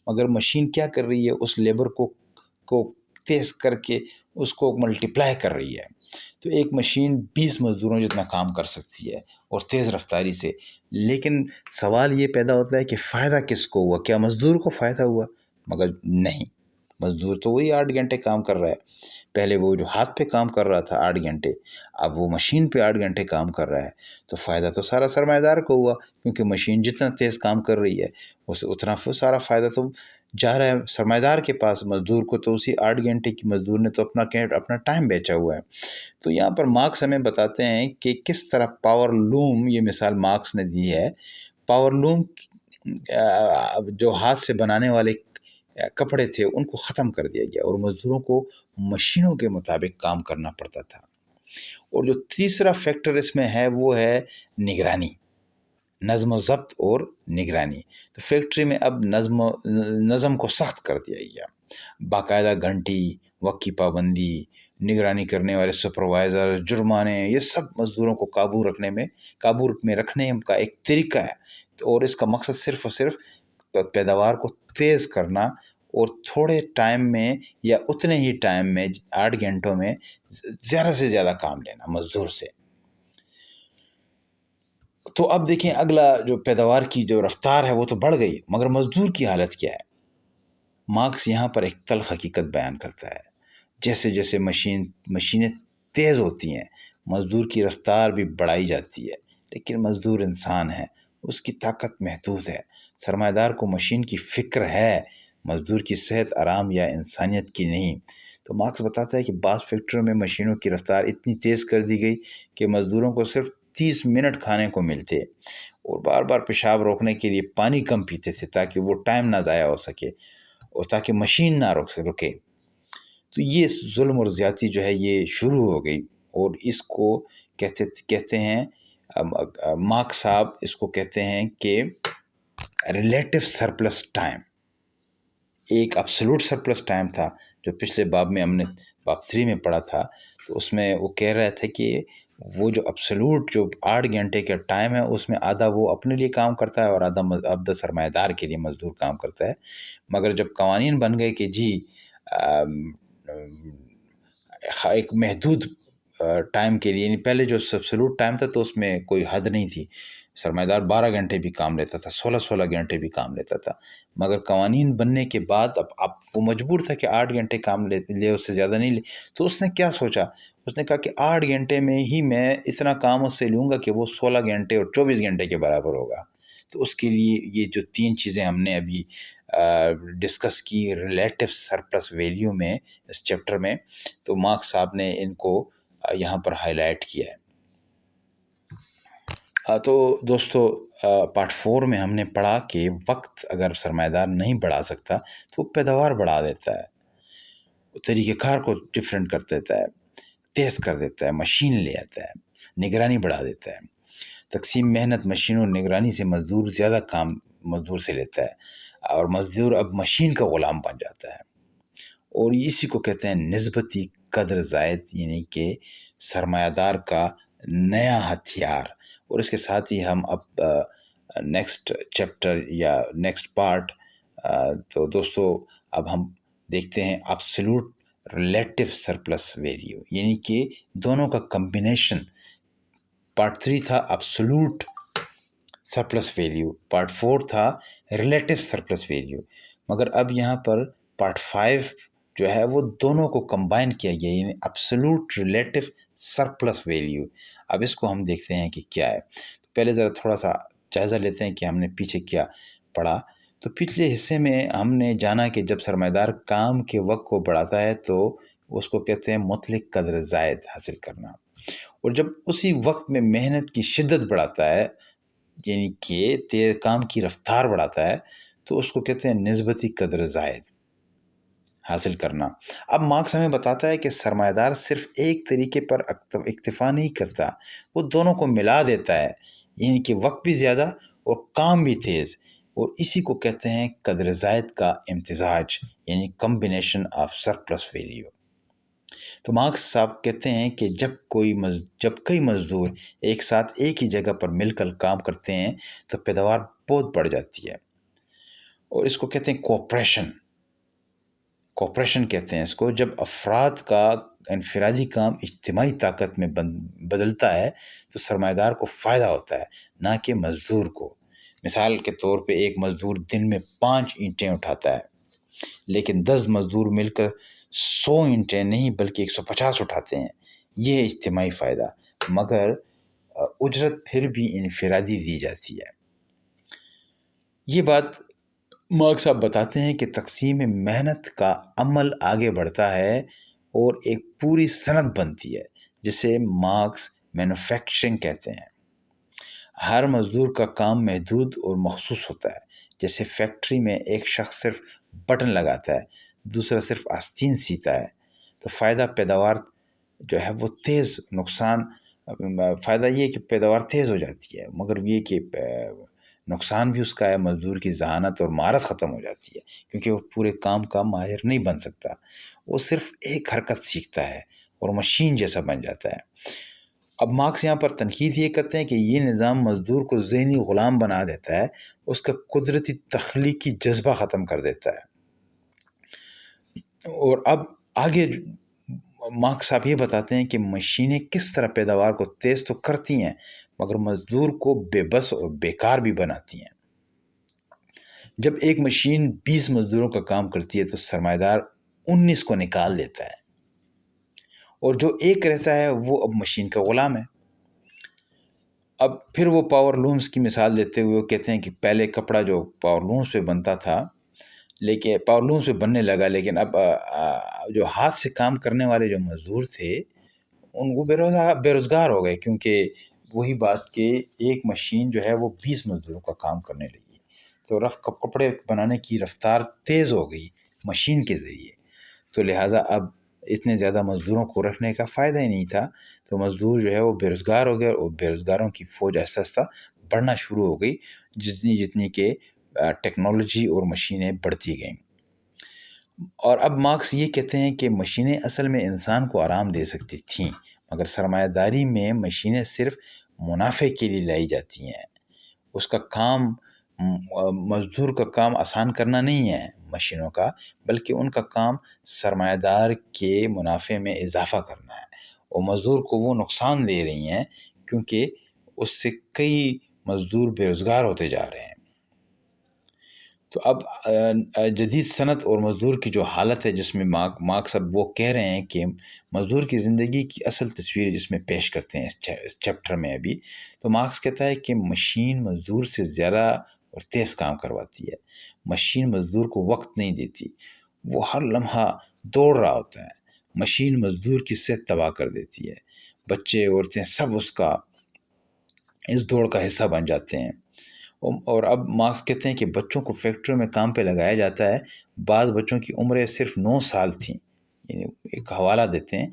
مگر مشین کیا کر رہی ہے اس لیبر کو تیز کر کے اس کو ملٹیپلائی کر رہی ہے. تو ایک مشین 20 مزدوروں جتنا کام کر سکتی ہے اور تیز رفتاری سے. لیکن سوال یہ پیدا ہوتا ہے کہ فائدہ کس کو ہوا؟ کیا مزدور کو فائدہ ہوا؟ مگر نہیں، مزدور تو وہی 8 گھنٹے کام کر رہا ہے. پہلے وہ جو ہاتھ پہ کام کر رہا تھا 8 گھنٹے، اب وہ مشین پہ 8 گھنٹے کام کر رہا ہے. تو فائدہ تو سارا سرمایہ دار کو ہوا، کیونکہ مشین جتنا تیز کام کر رہی ہے اتنا سارا فائدہ تو جا رہا ہے سرمایہ دار کے پاس. مزدور کو تو اسی 8 گھنٹے کی مزدور نے تو اپنا ٹائم بیچا ہوا ہے. تو یہاں پر مارکس ہمیں بتاتے ہیں کہ کس طرح پاور لوم، یہ مثال مارکس نے دی ہے، پاور لوم جو ہاتھ سے بنانے والے کپڑے تھے ان کو ختم کر دیا گیا اور مزدوروں کو مشینوں کے مطابق کام کرنا پڑتا تھا. اور جو تیسرا فیکٹر اس میں ہے وہ ہے نگرانی، نظم و ضبط اور نگرانی. تو فیکٹری میں اب نظم کو سخت کر دیا گیا، باقاعدہ گھنٹی، وقت کی پابندی، نگرانی کرنے والے سپروائزر، جرمانے، یہ سب مزدوروں کو قابو میں رکھنے کا ایک طریقہ ہے. اور اس کا مقصد صرف اور صرف پیداوار کو تیز کرنا اور تھوڑے ٹائم میں یا اتنے ہی ٹائم میں 8 گھنٹوں میں زیادہ سے زیادہ کام لینا مزدور سے. تو اب دیکھیں اگلا جو پیداوار کی جو رفتار ہے وہ تو بڑھ گئی، مگر مزدور کی حالت کیا ہے؟ مارکس یہاں پر ایک تلخ حقیقت بیان کرتا ہے. جیسے جیسے مشینیں تیز ہوتی ہیں مزدور کی رفتار بھی بڑھائی جاتی ہے، لیکن مزدور انسان ہے، اس کی طاقت محدود ہے. سرمایہ دار کو مشین کی فکر ہے، مزدور کی صحت، آرام یا انسانیت کی نہیں. تو مارکس بتاتا ہے کہ بعض فیکٹریوں میں مشینوں کی رفتار اتنی تیز کر دی گئی کہ مزدوروں کو صرف 30 منٹ کھانے کو ملتے اور بار بار پیشاب روکنے کے لیے پانی کم پیتے تھے تاکہ وہ ٹائم نہ ضائع ہو سکے اور تاکہ مشین نہ رکے. تو یہ ظلم اور زیادتی جو ہے یہ شروع ہو گئی، اور اس کو کہتے ہیں مارکس صاحب اس کو کہتے ہیں کہ ریلیٹو سرپلس ٹائم. ایک ابسولوٹ سرپلس ٹائم تھا جو پچھلے باب میں ہم نے باب 3 میں پڑھا تھا. تو اس میں وہ کہہ رہا تھا کہ وہ جو ابسولوٹ جو 8 گھنٹے کا ٹائم ہے اس میں آدھا وہ اپنے لیے کام کرتا ہے اور آدھا سرمایہ دار کے لیے مزدور کام کرتا ہے. مگر جب قوانین بن گئے کہ جی ایک محدود ٹائم کے لیے، یعنی پہلے جو ابسولوٹ ٹائم تھا تو اس میں کوئی حد نہیں تھی، سرمایہ دار 12 گھنٹے بھی کام لیتا تھا، 16 گھنٹے بھی کام لیتا تھا. مگر قوانین بننے کے بعد اب وہ مجبور تھا کہ 8 گھنٹے کام لے، اس سے زیادہ نہیں لے. تو اس نے کیا سوچا؟ اس نے کہا کہ 8 گھنٹے میں ہی میں اتنا کام اس سے لوں گا کہ وہ 16 گھنٹے اور 24 گھنٹے کے برابر ہوگا۔ تو اس کے لیے یہ جو 3 چیزیں ہم نے ابھی ڈسکس کی ریلیٹو سرپلس ویلیو میں اس چیپٹر میں، تو مارکس صاحب نے ان کو یہاں پر ہائی لائٹ کیا ہے۔ تو دوستو پارٹ 4 میں ہم نے پڑھا کہ وقت اگر سرمایہ دار نہیں بڑھا سکتا تو وہ پیداوار بڑھا دیتا ہے، طریقہ کار کو ڈفرینٹ کر دیتا ہے، تیز کر دیتا ہے، مشین لے آتا ہے، نگرانی بڑھا دیتا ہے۔ تقسیم محنت مشینوں نگرانی سے مزدور زیادہ کام مزدور سے لیتا ہے اور مزدور اب مشین کا غلام بن جاتا ہے، اور اسی کو کہتے ہیں نسبتی قدر زائد، یعنی کہ سرمایہ دار کا نیا ہتھیار۔ اور اس کے ساتھ ہی ہم اب نیکسٹ چیپٹر یا نیکسٹ پارٹ، تو دوستو اب ہم دیکھتے ہیں ایبسولوٹ ریلیٹو سرپلس ویلیو، یعنی کہ دونوں کا کمبینیشن۔ پارٹ 3 تھا ایبسولوٹ سرپلس ویلیو، پارٹ 4 تھا ریلیٹو سرپلس ویلیو، مگر اب یہاں پر پارٹ 5 جو ہے وہ دونوں کو کمبائن کیا گیا، یعنی ایبسولوٹ ریلیٹو سرپلس ویلیو۔ اب اس کو ہم دیکھتے ہیں کہ کیا ہے۔ تو پہلے ذرا تھوڑا سا جائزہ لیتے ہیں کہ ہم نے پیچھے کیا پڑھا۔ تو پچھلے حصے میں ہم نے جانا کہ جب سرمایہ دار کام کے وقت کو بڑھاتا ہے تو اس کو کہتے ہیں مطلق قدر زائد حاصل کرنا، اور جب اسی وقت میں محنت کی شدت بڑھاتا ہے، یعنی کہ کام کی رفتار بڑھاتا ہے، تو اس کو کہتے ہیں نسبتی قدر زائد حاصل کرنا۔ اب مارکس ہمیں بتاتا ہے کہ سرمایہ دار صرف ایک طریقے پر اکتفا نہیں کرتا، وہ دونوں کو ملا دیتا ہے، یعنی کہ وقت بھی زیادہ اور کام بھی تیز، اور اسی کو کہتے ہیں قدر زائد کا امتزاج، یعنی کمبینیشن آف سرپلس ویلیو۔ تو مارکس صاحب کہتے ہیں کہ جب کئی مزدور ایک ساتھ ایک ہی جگہ پر مل کر کام کرتے ہیں تو پیداوار بہت بڑھ جاتی ہے، اور اس کو کہتے ہیں کوپریشن کہتے ہیں اس کو۔ جب افراد کا انفرادی کام اجتماعی طاقت میں بدلتا ہے تو سرمایہ دار کو فائدہ ہوتا ہے، نہ کہ مزدور کو۔ مثال کے طور پہ ایک مزدور دن میں 5 اینٹیں اٹھاتا ہے، لیکن 10 مزدور مل کر 100 اینٹیں نہیں بلکہ 150 اٹھاتے ہیں، یہ اجتماعی فائدہ، مگر اجرت پھر بھی انفرادی دی جاتی ہے۔ یہ بات مارکس صاحب بتاتے ہیں کہ تقسیم محنت کا عمل آگے بڑھتا ہے اور ایک پوری صنعت بنتی ہے، جسے مارکس مینوفیکچرنگ کہتے ہیں۔ ہر مزدور کا کام محدود اور مخصوص ہوتا ہے، جیسے فیکٹری میں ایک شخص صرف بٹن لگاتا ہے، دوسرا صرف آستین سیتا ہے، تو فائدہ پیداوار جو ہے وہ تیز، فائدہ یہ ہے کہ پیداوار تیز ہو جاتی ہے، مگر یہ کہ نقصان بھی اس کا ہے، مزدور کی ذہانت اور مہارت ختم ہو جاتی ہے، کیونکہ وہ پورے کام کا ماہر نہیں بن سکتا، وہ صرف ایک حرکت سیکھتا ہے اور مشین جیسا بن جاتا ہے۔ اب مارکس یہاں پر تنقید یہ کرتے ہیں کہ یہ نظام مزدور کو ذہنی غلام بنا دیتا ہے، اس کا قدرتی تخلیقی جذبہ ختم کر دیتا ہے۔ اور اب آگے مارکس صاحب یہ بتاتے ہیں کہ مشینیں کس طرح پیداوار کو تیز تو کرتی ہیں، مگر مزدور کو بے بس اور بیکار بھی بناتی ہیں۔ جب ایک مشین 20 مزدوروں کا کام کرتی ہے تو سرمایہ دار 19 کو نکال دیتا ہے، اور جو ایک رہتا ہے وہ اب مشین کا غلام ہے۔ اب پھر وہ پاور لومز کی مثال دیتے ہوئے وہ کہتے ہیں کہ پہلے کپڑا جو پاور لومز پہ بنتا تھا، لیکن پاور لومز پہ بننے لگا، لیکن اب جو ہاتھ سے کام کرنے والے جو مزدور تھے ان کو بے روزگار ہو گئے، کیونکہ وہی بات کہ ایک مشین جو ہے وہ 20 مزدوروں کا کام کرنے لگی، تو کپڑے بنانے کی رفتار تیز ہو گئی مشین کے ذریعے، تو لہٰذا اب اتنے زیادہ مزدوروں کو رکھنے کا فائدہ ہی نہیں تھا، تو مزدور جو ہے وہ بے روزگار ہو گئے، اور بے روزگاروں کی فوج آہستہ آہستہ بڑھنا شروع ہو گئی، جتنی کہ ٹیکنالوجی اور مشینیں بڑھتی گئیں۔ اور اب مارکس یہ کہتے ہیں کہ مشینیں اصل میں انسان کو آرام دے سکتی تھیں، مگر سرمایہ داری میں مشینیں صرف منافع کے لیے لائی جاتی ہیں، اس کا کام مزدور کا کام آسان کرنا نہیں ہے مشینوں کا، بلکہ ان کا کام سرمایہ دار کے منافع میں اضافہ کرنا ہے، اور مزدور کو وہ نقصان دے رہی ہیں کیونکہ اس سے کئی مزدور بے روزگار ہوتے جا رہے ہیں۔ تو اب جدید صنعت اور مزدور کی جو حالت ہے جس میں مارکس اب وہ کہہ رہے ہیں کہ مزدور کی زندگی کی اصل تصویر جس میں پیش کرتے ہیں اس چیپٹر میں ابھی، تو مارکس کہتا ہے کہ مشین مزدور سے زیادہ اور تیز کام کرواتی ہے. مشین مزدور کو وقت نہیں دیتی، وہ ہر لمحہ دوڑ رہا ہوتا ہے. مشین مزدور کی صحت تباہ کر دیتی ہے. بچے عورتیں سب اس دوڑ کا حصہ بن جاتے ہیں. اور اب مارکس کہتے ہیں کہ بچوں کو فیکٹریوں میں کام پہ لگایا جاتا ہے. بعض بچوں کی عمریں صرف 9 سال تھیں. یعنی ایک حوالہ دیتے ہیں،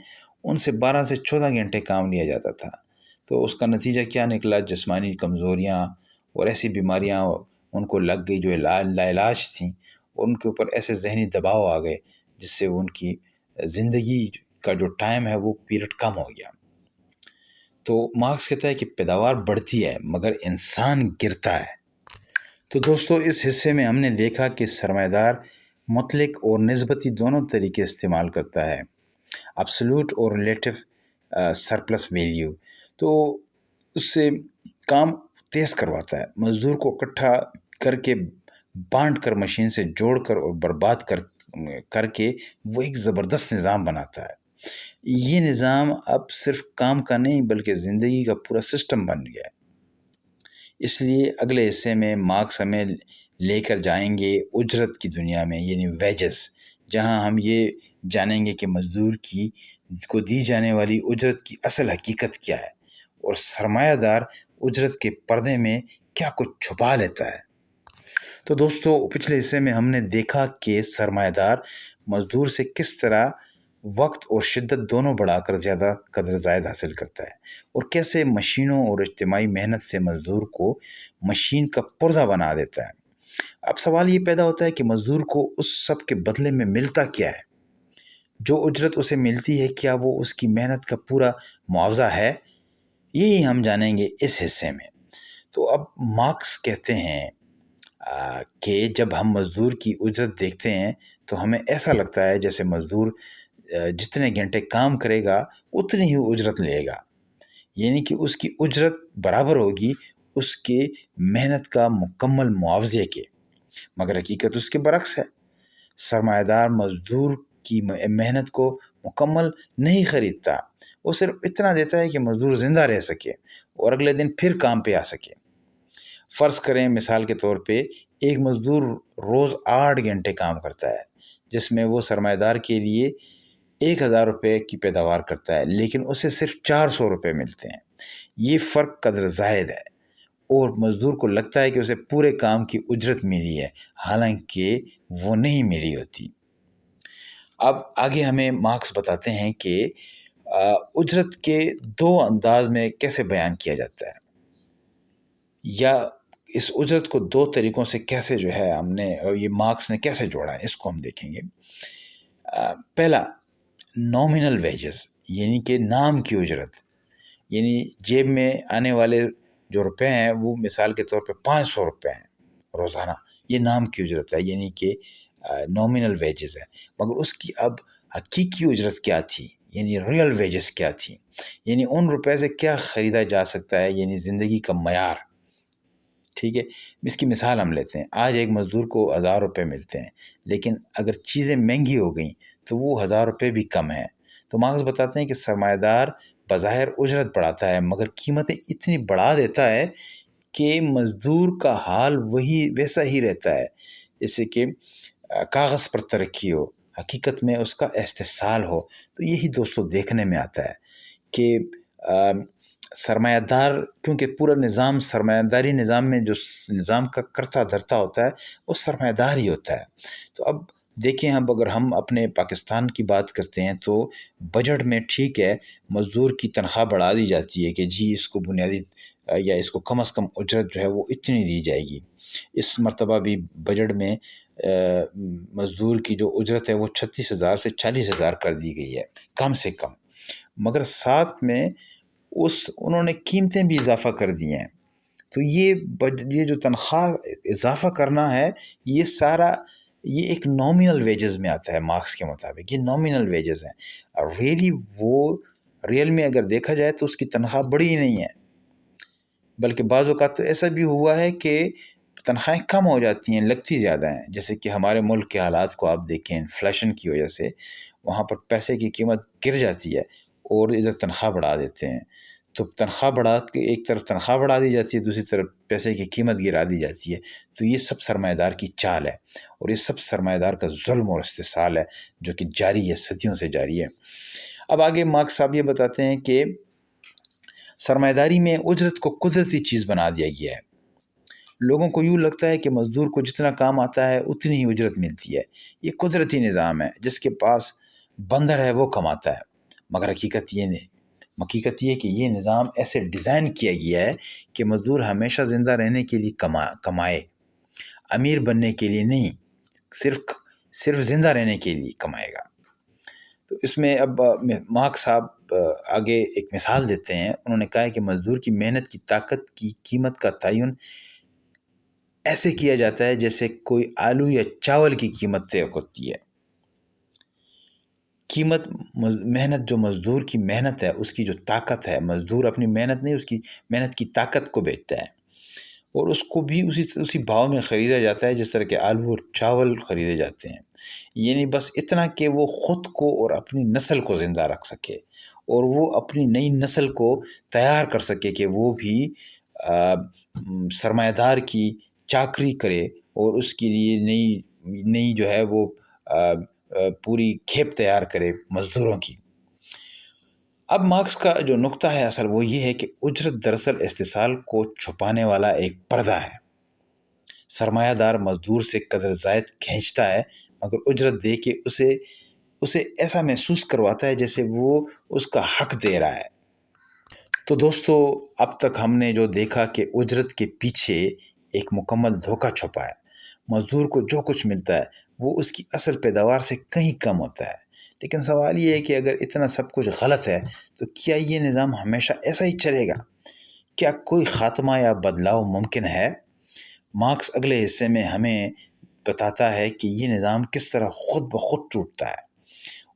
ان سے 12 سے 14 گھنٹے کام لیا جاتا تھا. تو اس کا نتیجہ کیا نکلا؟ جسمانی کمزوریاں اور ایسی بیماریاں ان کو لگ گئی جو لاعلاج تھیں، اور ان کے اوپر ایسے ذہنی دباؤ آ گئے جس سے ان کی زندگی کا جو ٹائم ہے وہ پیریڈ کم ہو گیا. تو مارکس کہتا ہے کہ پیداوار بڑھتی ہے مگر انسان گرتا ہے. تو دوستو، اس حصے میں ہم نے دیکھا کہ سرمایہ دار مطلق اور نسبتی دونوں طریقے استعمال کرتا ہے، ابسولوٹ اور ریلیٹو سرپلس ویلیو. تو اس سے کام تیز کرواتا ہے، مزدور کو اکٹھا کر کے بانٹ کر مشین سے جوڑ کر اور برباد کر کے وہ ایک زبردست نظام بناتا ہے. یہ نظام اب صرف کام کا نہیں بلکہ زندگی کا پورا سسٹم بن گیا ہے. اس لیے اگلے حصے میں مارکس ہمیں لے کر جائیں گے اجرت کی دنیا میں، یعنی ویجز، جہاں ہم یہ جانیں گے کہ مزدور کو دی جانے والی اجرت کی اصل حقیقت کیا ہے، اور سرمایہ دار اجرت کے پردے میں کیا کچھ چھپا لیتا ہے. تو دوستو، پچھلے حصے میں ہم نے دیکھا کہ سرمایہ دار مزدور سے کس طرح وقت اور شدت دونوں بڑھا کر زیادہ قدر زائد حاصل کرتا ہے، اور کیسے مشینوں اور اجتماعی محنت سے مزدور کو مشین کا پرزہ بنا دیتا ہے. اب سوال یہ پیدا ہوتا ہے کہ مزدور کو اس سب کے بدلے میں ملتا کیا ہے؟ جو اجرت اسے ملتی ہے، کیا وہ اس کی محنت کا پورا معاوضہ ہے؟ یہی ہم جانیں گے اس حصے میں. تو اب مارکس کہتے ہیں کہ جب ہم مزدور کی اجرت دیکھتے ہیں تو ہمیں ایسا لگتا ہے جیسے مزدور جتنے گھنٹے کام کرے گا اتنی ہی اجرت لے گا، یعنی کہ اس کی اجرت برابر ہوگی اس کے محنت کا مکمل معاوضے کے. مگر حقیقت اس کے برعکس ہے. سرمایہ دار مزدور کی محنت کو مکمل نہیں خریدتا، وہ صرف اتنا دیتا ہے کہ مزدور زندہ رہ سکے اور اگلے دن پھر کام پہ آ سکے. فرض کریں مثال کے طور پہ ایک مزدور روز 8 گھنٹے کام کرتا ہے، جس میں وہ سرمایہ دار کے لیے 1,000 روپے کی پیداوار کرتا ہے، لیکن اسے صرف 400 روپے ملتے ہیں. یہ فرق قدر زائد ہے، اور مزدور کو لگتا ہے کہ اسے پورے کام کی اجرت ملی ہے، حالانکہ وہ نہیں ملی ہوتی. اب آگے ہمیں مارکس بتاتے ہیں کہ اجرت کے 2 انداز میں کیسے بیان کیا جاتا ہے، یا اس اجرت کو 2 طریقوں سے کیسے جو ہے ہم نے یہ مارکس نے کیسے جوڑا ہے، اس کو ہم دیکھیں گے. پہلا، نومینل ویجز، یعنی کہ نام کی اجرت، یعنی جیب میں آنے والے جو روپے ہیں وہ مثال کے طور پہ 500 روپے ہیں روزانہ، یہ نام کی اجرت ہے، یعنی کہ نومینل ویجز ہے. مگر اس کی اب حقیقی اجرت کیا تھی، یعنی ریئل ویجز کیا تھی، یعنی ان روپے سے کیا خریدا جا سکتا ہے، یعنی زندگی کا معیار. ٹھیک ہے، اس کی مثال ہم لیتے ہیں. آج ایک مزدور کو 1,000 روپے ملتے ہیں، لیکن اگر چیزیں مہنگی ہو گئیں تو وہ 1,000 روپے بھی کم ہیں. تو مارکس بتاتے ہیں کہ سرمایہ دار بظاہر اجرت بڑھاتا ہے مگر قیمتیں اتنی بڑھا دیتا ہے کہ مزدور کا حال ویسا ہی رہتا ہے جیسے کہ کاغذ پر ترقی ہو، حقیقت میں اس کا استحصال ہو. تو یہی دوستو دیکھنے میں آتا ہے کہ سرمایہ دار، کیونکہ پورا نظام سرمایہ داری نظام میں جو نظام کا کرتا دھرتا ہوتا ہے وہ سرمایہ دار ہی ہوتا ہے. تو اب دیکھیں، اب اگر ہم اپنے پاکستان کی بات کرتے ہیں تو بجٹ میں ٹھیک ہے مزدور کی تنخواہ بڑھا دی جاتی ہے کہ جی اس کو بنیادی یا اس کو کم از کم اجرت جو ہے وہ اتنی دی جائے گی. اس مرتبہ بھی بجٹ میں مزدور کی جو اجرت ہے وہ 36,000 سے 40,000 کر دی گئی ہے کم سے کم. مگر ساتھ میں انہوں نے قیمتیں بھی اضافہ کر دی ہیں. تو یہ جو تنخواہ اضافہ کرنا ہے یہ سارا یہ ایک نومینل ویجز میں آتا ہے. مارکس کے مطابق یہ نومینل ویجز ہیں. ریل میں اگر دیکھا جائے تو اس کی تنخواہ بڑی ہی نہیں ہے، بلکہ بعض اوقات تو ایسا بھی ہوا ہے کہ تنخواہیں کم ہو جاتی ہیں، لگتی زیادہ ہیں. جیسے کہ ہمارے ملک کے حالات کو آپ دیکھیں، انفلیشن کی وجہ سے وہاں پر پیسے کی قیمت گر جاتی ہے اور ادھر تنخواہ بڑھا دیتے ہیں. تو تنخواہ بڑھا کے ایک طرف تنخواہ بڑھا دی جاتی ہے، دوسری طرف پیسے کی قیمت گرا دی جاتی ہے. تو یہ سب سرمایہ دار کی چال ہے، اور یہ سب سرمایہ دار کا ظلم اور استحصال ہے جو کہ جاری ہے، صدیوں سے جاری ہے. اب آگے مارکس صاحب یہ بتاتے ہیں کہ سرمایہ داری میں اجرت کو قدرتی چیز بنا دیا گیا ہے. لوگوں کو یوں لگتا ہے کہ مزدور کو جتنا کام آتا ہے اتنی ہی اجرت ملتی ہے. یہ قدرتی نظام ہے، جس کے پاس بندر ہے وہ کماتا ہے. مگر حقیقت یہ کہ یہ نظام ایسے ڈیزائن کیا گیا ہے کہ مزدور ہمیشہ زندہ رہنے کے لیے کمائے، امیر بننے کے لیے نہیں، صرف زندہ رہنے کے لیے کمائے گا. تو اس میں اب مارکس صاحب آگے ایک مثال دیتے ہیں. انہوں نے کہا ہے کہ مزدور کی محنت کی طاقت کی قیمت کا تعین ایسے کیا جاتا ہے جیسے کوئی آلو یا چاول کی قیمت طے ہوتی ہے. محنت جو مزدور کی محنت ہے، اس کی جو طاقت ہے، مزدور اپنی محنت نہیں، اس کی محنت کی طاقت کو بیچتا ہے، اور اس کو بھی اسی بھاؤ میں خریدا جاتا ہے جس طرح کے آلو اور چاول خریدے جاتے ہیں. یعنی بس اتنا کہ وہ خود کو اور اپنی نسل کو زندہ رکھ سکے، اور وہ اپنی نئی نسل کو تیار کر سکے کہ وہ بھی سرمایہ دار کی چاکری کرے، اور اس کے لیے نئی جو ہے وہ پوری کھیپ تیار کرے مزدوروں کی. اب مارکس کا جو نقطہ ہے اصل وہ یہ ہے کہ اجرت دراصل استحصال کو چھپانے والا ایک پردہ ہے. سرمایہ دار مزدور سے قدر زائد کھینچتا ہے، مگر اجرت دے کے اسے ایسا محسوس کرواتا ہے جیسے وہ اس کا حق دے رہا ہے. تو دوستو، اب تک ہم نے جو دیکھا کہ اجرت کے پیچھے ایک مکمل دھوکہ چھپا ہے. مزدور کو جو کچھ ملتا ہے وہ اس کی اصل پیداوار سے کہیں کم ہوتا ہے. لیکن سوال یہ ہے کہ اگر اتنا سب کچھ غلط ہے تو کیا یہ نظام ہمیشہ ایسا ہی چلے گا؟ کیا کوئی خاتمہ یا بدلاؤ ممکن ہے؟ مارکس اگلے حصے میں ہمیں بتاتا ہے کہ یہ نظام کس طرح خود بخود ٹوٹتا ہے،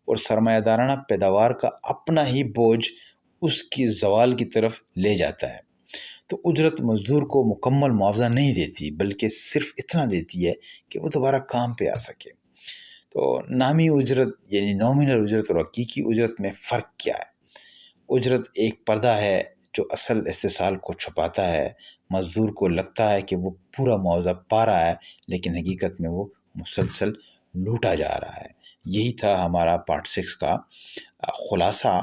اور سرمایہ دارانہ پیداوار کا اپنا ہی بوجھ اس کی زوال کی طرف لے جاتا ہے. تو اجرت مزدور کو مکمل معاوضہ نہیں دیتی، بلکہ صرف اتنا دیتی ہے کہ وہ دوبارہ کام پہ آ سکے. تو نامی اجرت یعنی نامینل اجرت اور حقیقی اجرت میں فرق کیا ہے؟ اجرت ایک پردہ ہے جو اصل استحصال کو چھپاتا ہے. مزدور کو لگتا ہے کہ وہ پورا معاوضہ پا رہا ہے، لیکن حقیقت میں وہ مسلسل لوٹا جا رہا ہے. یہی تھا ہمارا پارٹ 6 کا خلاصہ،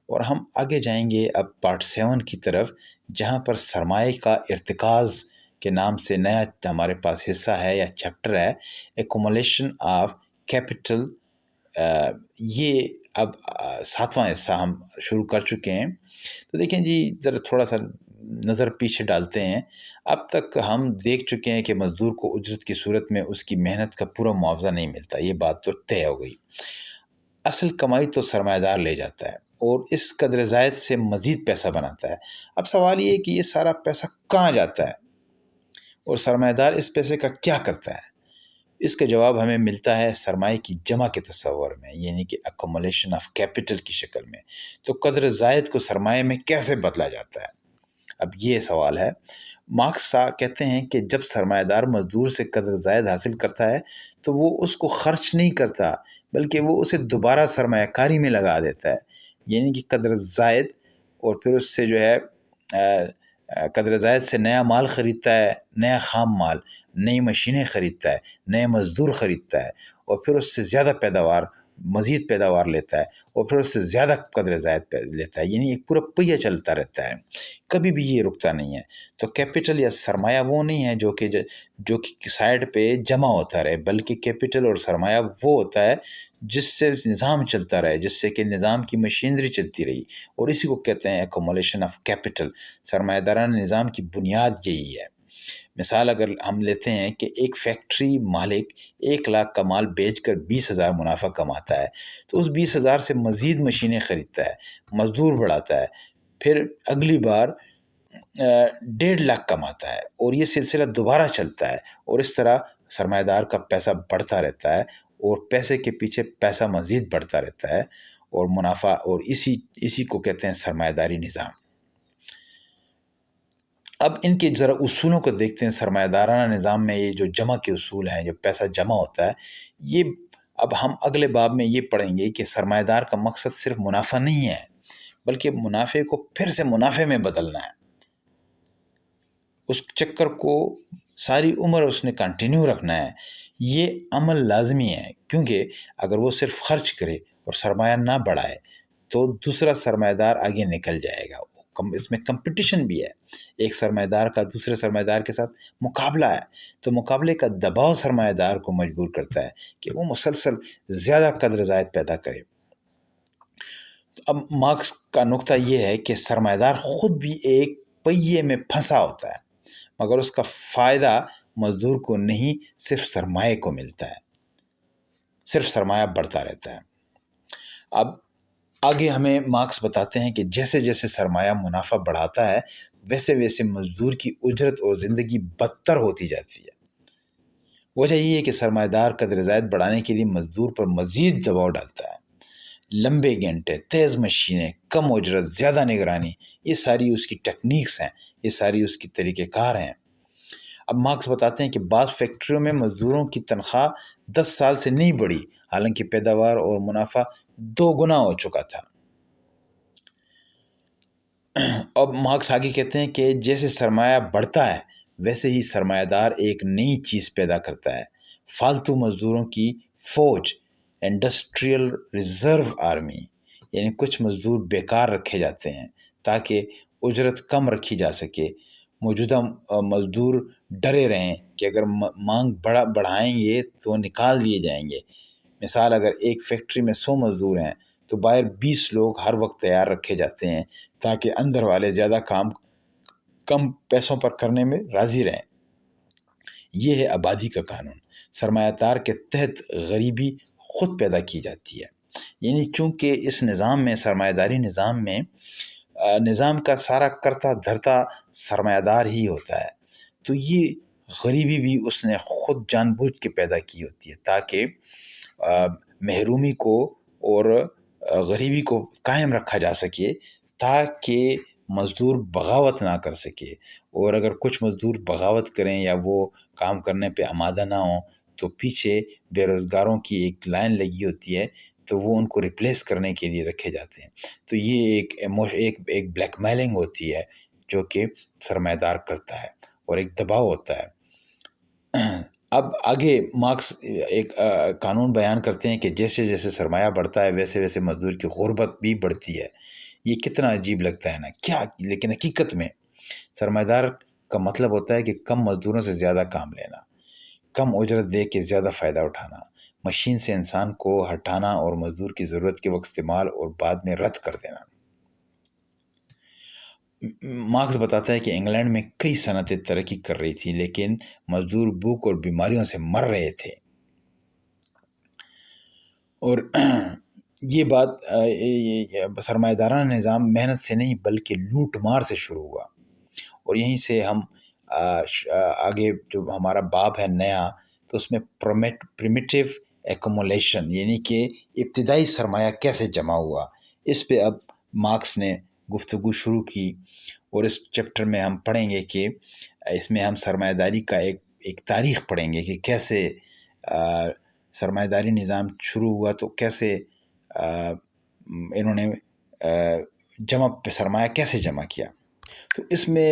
اور ہم آگے جائیں گے اب پارٹ 7 کی طرف، جہاں پر سرمایہ کا ارتکاز کے نام سے نیا ہمارے پاس حصہ ہے یا چیپٹر ہے، ایکومولیشن آف کیپٹل. یہ اب 7واں حصہ ہم شروع کر چکے ہیں. تو دیکھیں جی، ذرا تھوڑا سا نظر پیچھے ڈالتے ہیں. اب تک ہم دیکھ چکے ہیں کہ مزدور کو اجرت کی صورت میں اس کی محنت کا پورا معاوضہ نہیں ملتا. یہ بات تو طے ہو گئی. اصل کمائی تو سرمایہ دار لے جاتا ہے اور اس قدر زائد سے مزید پیسہ بناتا ہے. اب سوال یہ ہے کہ یہ سارا پیسہ کہاں جاتا ہے اور سرمایہ دار اس پیسے کا کیا کرتا ہے؟ اس کا جواب ہمیں ملتا ہے سرمایہ کی جمع کے تصور میں، یعنی کہ ایکومولیشن آف کیپٹل کی شکل میں. تو قدر زائد کو سرمایہ میں کیسے بدلا جاتا ہے؟ اب یہ سوال ہے. مارکس کہتے ہیں کہ جب سرمایہ دار مزدور سے قدر زائد حاصل کرتا ہے تو وہ اس کو خرچ نہیں کرتا، بلکہ وہ اسے دوبارہ سرمایہ کاری میں لگا دیتا ہے. یعنی کہ قدر زائد، اور پھر اس سے جو ہے قدر زائد سے نیا مال خریدتا ہے، نیا خام مال، نئی مشینیں خریدتا ہے، نئے مزدور خریدتا ہے، اور پھر اس سے زیادہ مزید پیداوار لیتا ہے، اور پھر اس سے زیادہ قدر زائد لیتا ہے. یعنی ایک پورا پہیہ چلتا رہتا ہے، کبھی بھی یہ رکتا نہیں ہے. تو کیپٹل یا سرمایہ وہ نہیں ہے جو کہ سائڈ پہ جمع ہوتا رہے، بلکہ کیپٹل اور سرمایہ وہ ہوتا ہے جس سے نظام چلتا رہے، جس سے کہ نظام کی مشینری چلتی رہی، اور اسی کو کہتے ہیں ایکومولیشن آف کیپٹل. سرمایہ دارانہ نظام کی بنیاد یہی ہے. مثال اگر ہم لیتے ہیں کہ ایک فیکٹری مالک 1,00,000 کا مال بیچ کر 20,000 منافع کماتا ہے، تو اس 20,000 سے مزید مشینیں خریدتا ہے، مزدور بڑھاتا ہے، پھر اگلی بار 1,50,000 کماتا ہے، اور یہ سلسلہ دوبارہ چلتا ہے، اور اس طرح سرمایہ دار کا پیسہ بڑھتا رہتا ہے، اور پیسے کے پیچھے پیسہ مزید بڑھتا رہتا ہے، اور منافع، اور اسی کو کہتے ہیں سرمایہ داری نظام. اب ان کے ذرا اصولوں کو دیکھتے ہیں. سرمایہ دارانہ نظام میں یہ جو جمع کے اصول ہیں، جو پیسہ جمع ہوتا ہے، یہ اب ہم اگلے باب میں یہ پڑھیں گے کہ سرمایہ دار کا مقصد صرف منافع نہیں ہے، بلکہ منافع کو پھر سے منافع میں بدلنا ہے. اس چکر کو ساری عمر اس نے کنٹینیو رکھنا ہے. یہ عمل لازمی ہے، کیونکہ اگر وہ صرف خرچ کرے اور سرمایہ نہ بڑھائے تو دوسرا سرمایہ دار آگے نکل جائے گا. اس میں کمپٹیشن بھی ہے، ایک سرمایہ دار کا دوسرے سرمایہ دار کے ساتھ مقابلہ ہے، تو مقابلے کا دباؤ سرمایہ دار کو مجبور کرتا ہے کہ وہ مسلسل زیادہ قدر زائد پیدا کرے. اب مارکس کا نقطہ یہ ہے کہ سرمایہ دار خود بھی ایک پہیے میں پھنسا ہوتا ہے، مگر اس کا فائدہ مزدور کو نہیں، صرف سرمایہ کو ملتا ہے، صرف سرمایہ بڑھتا رہتا ہے. اب آگے ہمیں مارکس بتاتے ہیں کہ جیسے جیسے سرمایہ منافع بڑھاتا ہے، ویسے ویسے مزدور کی اجرت اور زندگی بدتر ہوتی جاتی ہے. وجہ یہ ہے کہ سرمایہ دار قدر زائد بڑھانے کے لیے مزدور پر مزید دباؤ ڈالتا ہے. لمبے گھنٹے، تیز مشینیں، کم اجرت، زیادہ نگرانی، یہ ساری اس کی ٹیکنیکس ہیں، یہ ساری اس کی طریقہ کار ہیں. اب مارکس بتاتے ہیں کہ بعض فیکٹریوں میں مزدوروں کی تنخواہ 10 سال سے نہیں بڑھی، حالانکہ پیداوار اور منافع 2 گنا ہو چکا تھا. اب مارکس آگے کہتے ہیں کہ جیسے سرمایہ بڑھتا ہے، ویسے ہی سرمایہ دار ایک نئی چیز پیدا کرتا ہے، فالتو مزدوروں کی فوج، انڈسٹریل ریزرو آرمی. یعنی کچھ مزدور بیکار رکھے جاتے ہیں تاکہ اجرت کم رکھی جا سکے. موجودہ مزدور ڈرے رہیں کہ اگر مانگ بڑھائیں گے تو نکال دیے جائیں گے. مثال، اگر ایک فیکٹری میں 100 مزدور ہیں تو باہر 20 لوگ ہر وقت تیار رکھے جاتے ہیں تاکہ اندر والے زیادہ کام کم پیسوں پر کرنے میں راضی رہیں. یہ ہے آبادی کا قانون. سرمایہ دار کے تحت غریبی خود پیدا کی جاتی ہے. یعنی چونکہ اس نظام میں، سرمایہ داری نظام میں، نظام کا سارا کرتا دھرتا سرمایہ دار ہی ہوتا ہے، تو یہ غریبی بھی اس نے خود جان بوجھ کے پیدا کی ہوتی ہے تاکہ محرومی کو اور غریبی کو قائم رکھا جا سکے، تاکہ مزدور بغاوت نہ کر سکے. اور اگر کچھ مزدور بغاوت کریں یا وہ کام کرنے پہ آمادہ نہ ہوں تو پیچھے بے روزگاروں کی ایک لائن لگی ہوتی ہے، تو وہ ان کو ریپلیس کرنے کے لیے رکھے جاتے ہیں. تو یہ ایک بلیک میلنگ ہوتی ہے جو کہ سرمایہ دار کرتا ہے، اور ایک دباؤ ہوتا ہے. اب آگے مارکس ایک قانون بیان کرتے ہیں کہ جیسے جیسے سرمایہ بڑھتا ہے ویسے ویسے مزدور کی غربت بھی بڑھتی ہے. یہ کتنا عجیب لگتا ہے نا کیا، لیکن حقیقت میں سرمایہ دار کا مطلب ہوتا ہے کہ کم مزدوروں سے زیادہ کام لینا، کم اجرت دے کے زیادہ فائدہ اٹھانا، مشین سے انسان کو ہٹانا اور مزدور کی ضرورت کے وقت استعمال اور بعد میں رد کر دینا. مارکس بتاتا ہے کہ انگلینڈ میں کئی صنعتیں ترقی کر رہی تھی، لیکن مزدور بھوک اور بیماریوں سے مر رہے تھے. اور یہ بات سرمایہ دارانہ نظام محنت سے نہیں بلکہ لوٹ مار سے شروع ہوا. اور یہیں سے ہم آگے جو ہمارا باب ہے نیا، تو اس میں پریمیٹیو ایکومولیشن، یعنی کہ ابتدائی سرمایہ کیسے جمع ہوا، اس پہ اب مارکس نے گفتگو شروع کی. اور اس چیپٹر میں ہم پڑھیں گے کہ اس میں ہم سرمایہ داری کا ایک تاریخ پڑھیں گے کہ کیسے سرمایہ داری نظام شروع ہوا، تو کیسے انہوں نے سرمایہ کیسے جمع کیا. تو اس میں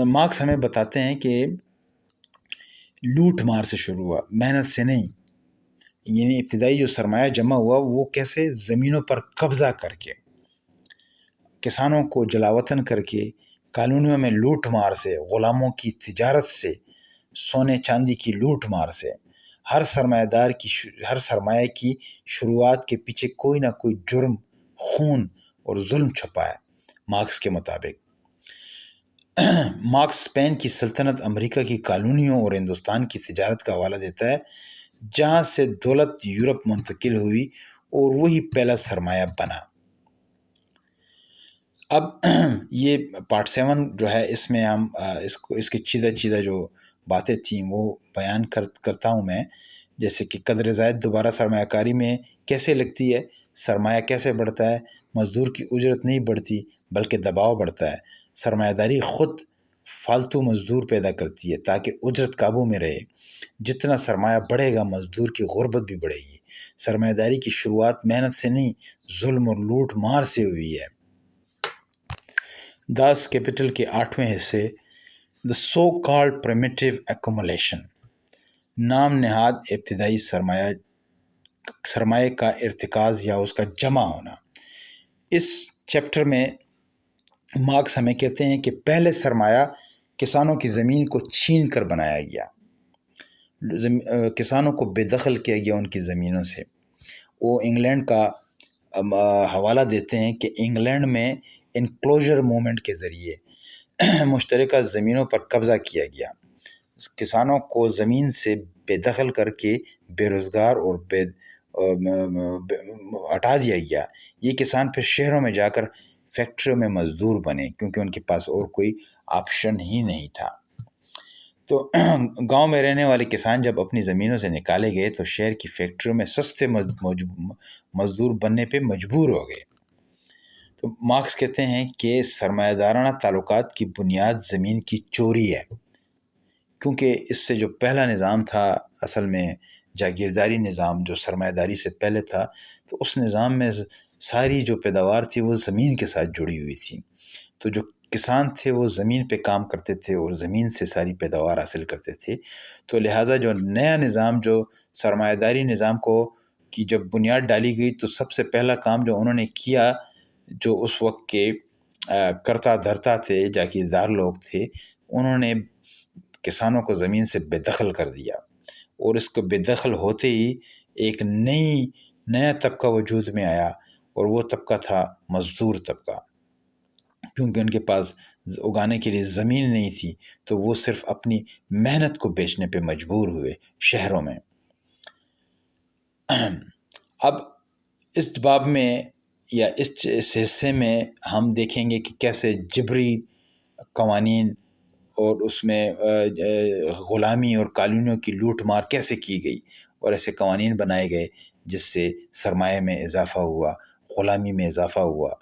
مارکس ہمیں بتاتے ہیں کہ لوٹ مار سے شروع ہوا، محنت سے نہیں. یعنی ابتدائی جو سرمایہ جمع ہوا وہ کیسے زمینوں پر قبضہ کر کے، کسانوں کو جلاوطن کر کے، کالونیوں میں لوٹ مار سے، غلاموں کی تجارت سے، سونے چاندی کی لوٹ مار سے. ہر سرمایہ کی شروعات کے پیچھے کوئی نہ کوئی جرم، خون اور ظلم چھپا ہے. مارکس کے مطابق مارکس اسپین کی سلطنت، امریکہ کی کالونیوں اور ہندوستان کی تجارت کا حوالہ دیتا ہے، جہاں سے دولت یورپ منتقل ہوئی اور وہی پہلا سرمایہ بنا. اب یہ پارٹ 7 جو ہے، اس میں ہم اس کے چیدہ جو باتیں تھیں وہ بیان کرتا ہوں میں. جیسے کہ قدر زائد دوبارہ سرمایہ کاری میں کیسے لگتی ہے، سرمایہ کیسے بڑھتا ہے؟ مزدور کی اجرت نہیں بڑھتی بلکہ دباؤ بڑھتا ہے۔ سرمایہ داری خود فالتو مزدور پیدا کرتی ہے تاکہ اجرت قابو میں رہے۔ جتنا سرمایہ بڑھے گا مزدور کی غربت بھی بڑھے گی۔ سرمایہ داری کی شروعات محنت سے نہیں، ظلم اور لوٹ مار سے ہوئی ہے۔ داس کیپٹل کے 8ویں حصے The So-Called Primitive Accumulation، نام نہاد ابتدائی سرمایہ کا ارتکاز یا اس کا جمع ہونا۔ اس چیپٹر میں مارکس ہمیں کہتے ہیں کہ پہلے سرمایہ کسانوں کی زمین کو چھین کر بنایا گیا، کسانوں کو بے دخل کیا گیا ان کی زمینوں سے۔ وہ انگلینڈ کا حوالہ دیتے ہیں کہ انگلینڈ میں انکلوجر موومنٹ کے ذریعے مشترکہ زمینوں پر قبضہ کیا گیا، کسانوں کو زمین سے بے دخل کر کے بے روزگار اور ہٹا دیا گیا۔ یہ کسان پھر شہروں میں جا کر فیکٹریوں میں مزدور بنے کیونکہ ان کے پاس اور کوئی آپشن ہی نہیں تھا۔ تو گاؤں میں رہنے والے کسان جب اپنی زمینوں سے نکالے گئے تو شہر کی فیکٹریوں میں سستے مزدور بننے پہ مجبور ہو گئے۔ تو مارکس کہتے ہیں کہ سرمایہ دارانہ تعلقات کی بنیاد زمین کی چوری ہے، کیونکہ اس سے جو پہلا نظام تھا اصل میں جاگیرداری نظام جو سرمایہ داری سے پہلے تھا، تو اس نظام میں ساری جو پیداوار تھی وہ زمین کے ساتھ جڑی ہوئی تھی۔ تو جو کسان تھے وہ زمین پہ کام کرتے تھے اور زمین سے ساری پیداوار حاصل کرتے تھے۔ تو لہٰذا جو نیا نظام جو سرمایہ داری نظام کی جب بنیاد ڈالی گئی تو سب سے پہلا کام جو انہوں نے کیا، جو اس وقت کے کرتا دھرتا تھے، جاگیردار لوگ تھے، انہوں نے کسانوں کو زمین سے بے دخل کر دیا، اور اس کو بے دخل ہوتے ہی ایک نیا طبقہ وجود میں آیا، اور وہ طبقہ تھا مزدور طبقہ۔ کیونکہ ان کے پاس اگانے کے لیے زمین نہیں تھی تو وہ صرف اپنی محنت کو بیچنے پہ مجبور ہوئے شہروں میں۔ اب اس باب میں یا اس حصے میں ہم دیکھیں گے کہ کیسے جبری قوانین اور اس میں غلامی اور کالونیوں کی لوٹ مار کیسے کی گئی، اور ایسے قوانین بنائے گئے جس سے سرمایہ میں اضافہ ہوا، غلامی میں اضافہ ہوا۔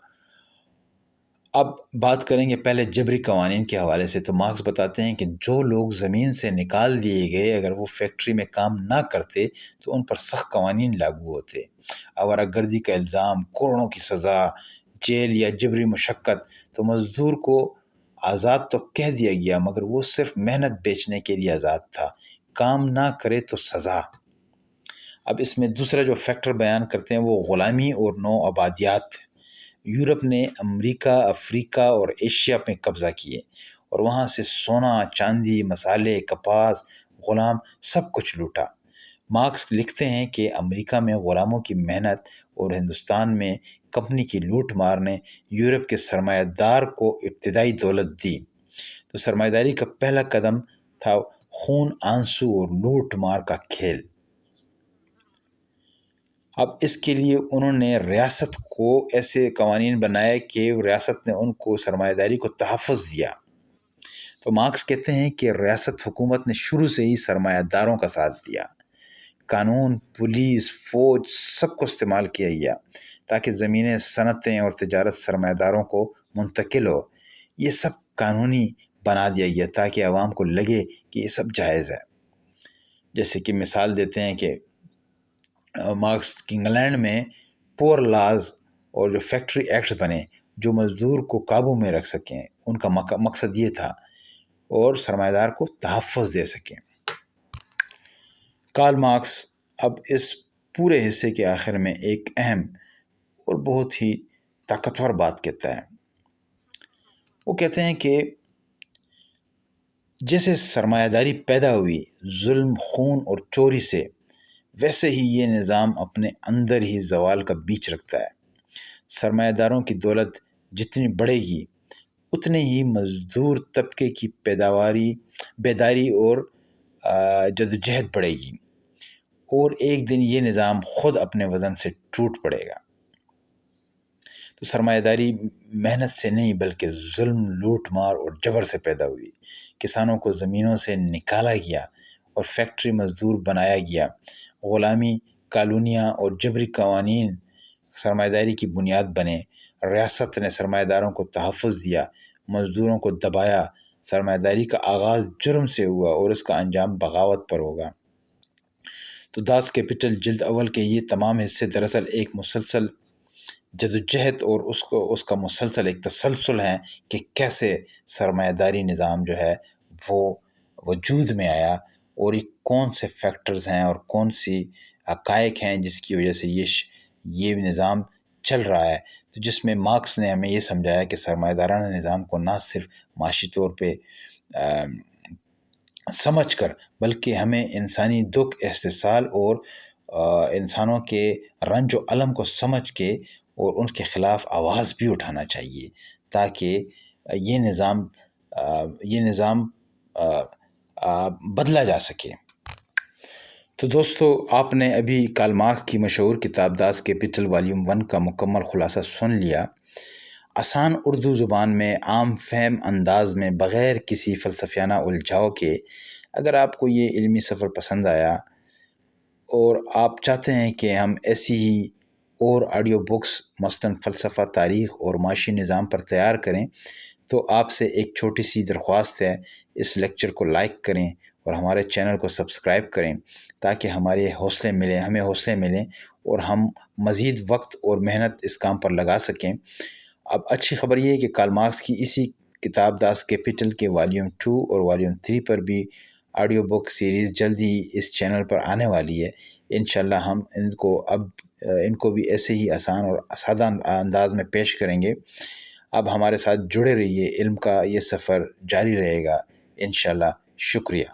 اب بات کریں گے پہلے جبری قوانین کے حوالے سے۔ تو مارکس بتاتے ہیں کہ جو لوگ زمین سے نکال دیے گئے اگر وہ فیکٹری میں کام نہ کرتے تو ان پر سخت قوانین لاگو ہوتے۔ آوارہ گردی کا الزام، کوڑوں کی سزا، جیل یا جبری مشقت۔ تو مزدور کو آزاد تو کہہ دیا گیا مگر وہ صرف محنت بیچنے کے لیے آزاد تھا، کام نہ کرے تو سزا۔ اب اس میں دوسرا جو فیکٹر بیان کرتے ہیں وہ غلامی اور نو آبادیات۔ یورپ نے امریکہ، افریقہ اور ایشیا میں قبضہ کیے اور وہاں سے سونا، چاندی، مسالے، کپاس، غلام سب کچھ لوٹا۔ مارکس لکھتے ہیں کہ امریکہ میں غلاموں کی محنت اور ہندوستان میں کمپنی کی لوٹ مار نے یورپ کے سرمایہ دار کو ابتدائی دولت دی۔ تو سرمایہ داری کا پہلا قدم تھا خون، آنسو اور لوٹ مار کا کھیل۔ اب اس کے لیے انہوں نے ریاست کو ایسے قوانین بنائے کہ ریاست نے ان کو سرمایہ داری کو تحفظ دیا۔ تو مارکس کہتے ہیں کہ ریاست حکومت نے شروع سے ہی سرمایہ داروں کا ساتھ دیا، قانون، پولیس، فوج سب کو استعمال کیا گیا تاکہ زمینیں، صنعتیں اور تجارت سرمایہ داروں کو منتقل ہو۔ یہ سب قانونی بنا دیا گیا تاکہ عوام کو لگے کہ یہ سب جائز ہے۔ جیسے کہ مثال دیتے ہیں کہ مارکس انگلینڈ میں پور لاز اور جو فیکٹری ایکٹس بنے جو مزدور کو قابو میں رکھ سکیں، ان کا مقصد یہ تھا، اور سرمایہ دار کو تحفظ دے سکیں۔ کارل مارکس اب اس پورے حصے کے آخر میں ایک اہم اور بہت ہی طاقتور بات کہتا ہے۔ وہ کہتے ہیں کہ جیسے سرمایہ داری پیدا ہوئی ظلم، خون اور چوری سے، ویسے ہی یہ نظام اپنے اندر ہی زوال کا بیچ رکھتا ہے۔ سرمایہ داروں کی دولت جتنی بڑھے گی اتنے ہی مزدور طبقے کی بیداری اور جدوجہد بڑھے گی، اور ایک دن یہ نظام خود اپنے وزن سے ٹوٹ پڑے گا۔ تو سرمایہ داری محنت سے نہیں بلکہ ظلم، لوٹ مار اور جبر سے پیدا ہوئی۔ کسانوں کو زمینوں سے نکالا گیا اور فیکٹری مزدور بنایا گیا۔ غلامی، کالونیاں اور جبری قوانین سرمایہ داری کی بنیاد بنے۔ ریاست نے سرمایہ داروں کو تحفظ دیا، مزدوروں کو دبایا۔ سرمایہ داری کا آغاز جرم سے ہوا اور اس کا انجام بغاوت پر ہوگا۔ تو داس کیپٹل جلد اول کے یہ تمام حصے دراصل ایک مسلسل جدوجہد اور اس کا مسلسل ایک تسلسل ہیں کہ کیسے سرمایہ داری نظام جو ہے وہ وجود میں آیا، اور یہ کون سے فیکٹرز ہیں اور کون سی حقائق ہیں جس کی وجہ سے یہ نظام چل رہا ہے۔ تو جس میں مارکس نے ہمیں یہ سمجھایا کہ سرمایہ دارانہ نظام کو نہ صرف معاشی طور پہ سمجھ کر، بلکہ ہمیں انسانی دکھ، استحصال اور انسانوں کے رنج و الم کو سمجھ کے اور ان کے خلاف آواز بھی اٹھانا چاہیے، تاکہ یہ نظام بدلا جا سکے۔ تو دوستو، آپ نے ابھی کارل مارکس کی مشہور کتاب داس کیپٹل والیوم 1 کا مکمل خلاصہ سن لیا۔ آسان اردو زبان میں، عام فہم انداز میں، بغیر کسی فلسفیانہ الجھاؤ کے، اگر آپ کو یہ علمی سفر پسند آیا اور آپ چاہتے ہیں کہ ہم ایسی ہی اور آڈیو بکس مثلاً فلسفہ، تاریخ اور معاشی نظام پر تیار کریں، تو آپ سے ایک چھوٹی سی درخواست ہے، اس لیکچر کو لائک کریں اور ہمارے چینل کو سبسکرائب کریں، تاکہ ہمیں حوصلے ملیں اور ہم مزید وقت اور محنت اس کام پر لگا سکیں۔ اب اچھی خبر یہ ہے کہ کارل مارکس کی اسی کتاب داس کیپٹل کے والیوم 2 اور والیوم 3 پر بھی آڈیو بک سیریز جلد ہی اس چینل پر آنے والی ہے۔ انشاءاللہ ہم ان کو بھی ایسے ہی آسان اور سادہ انداز میں پیش کریں گے۔ اب ہمارے ساتھ جڑے رہیے، علم کا یہ سفر جاری رہے گا انشاءاللہ۔ شکریہ۔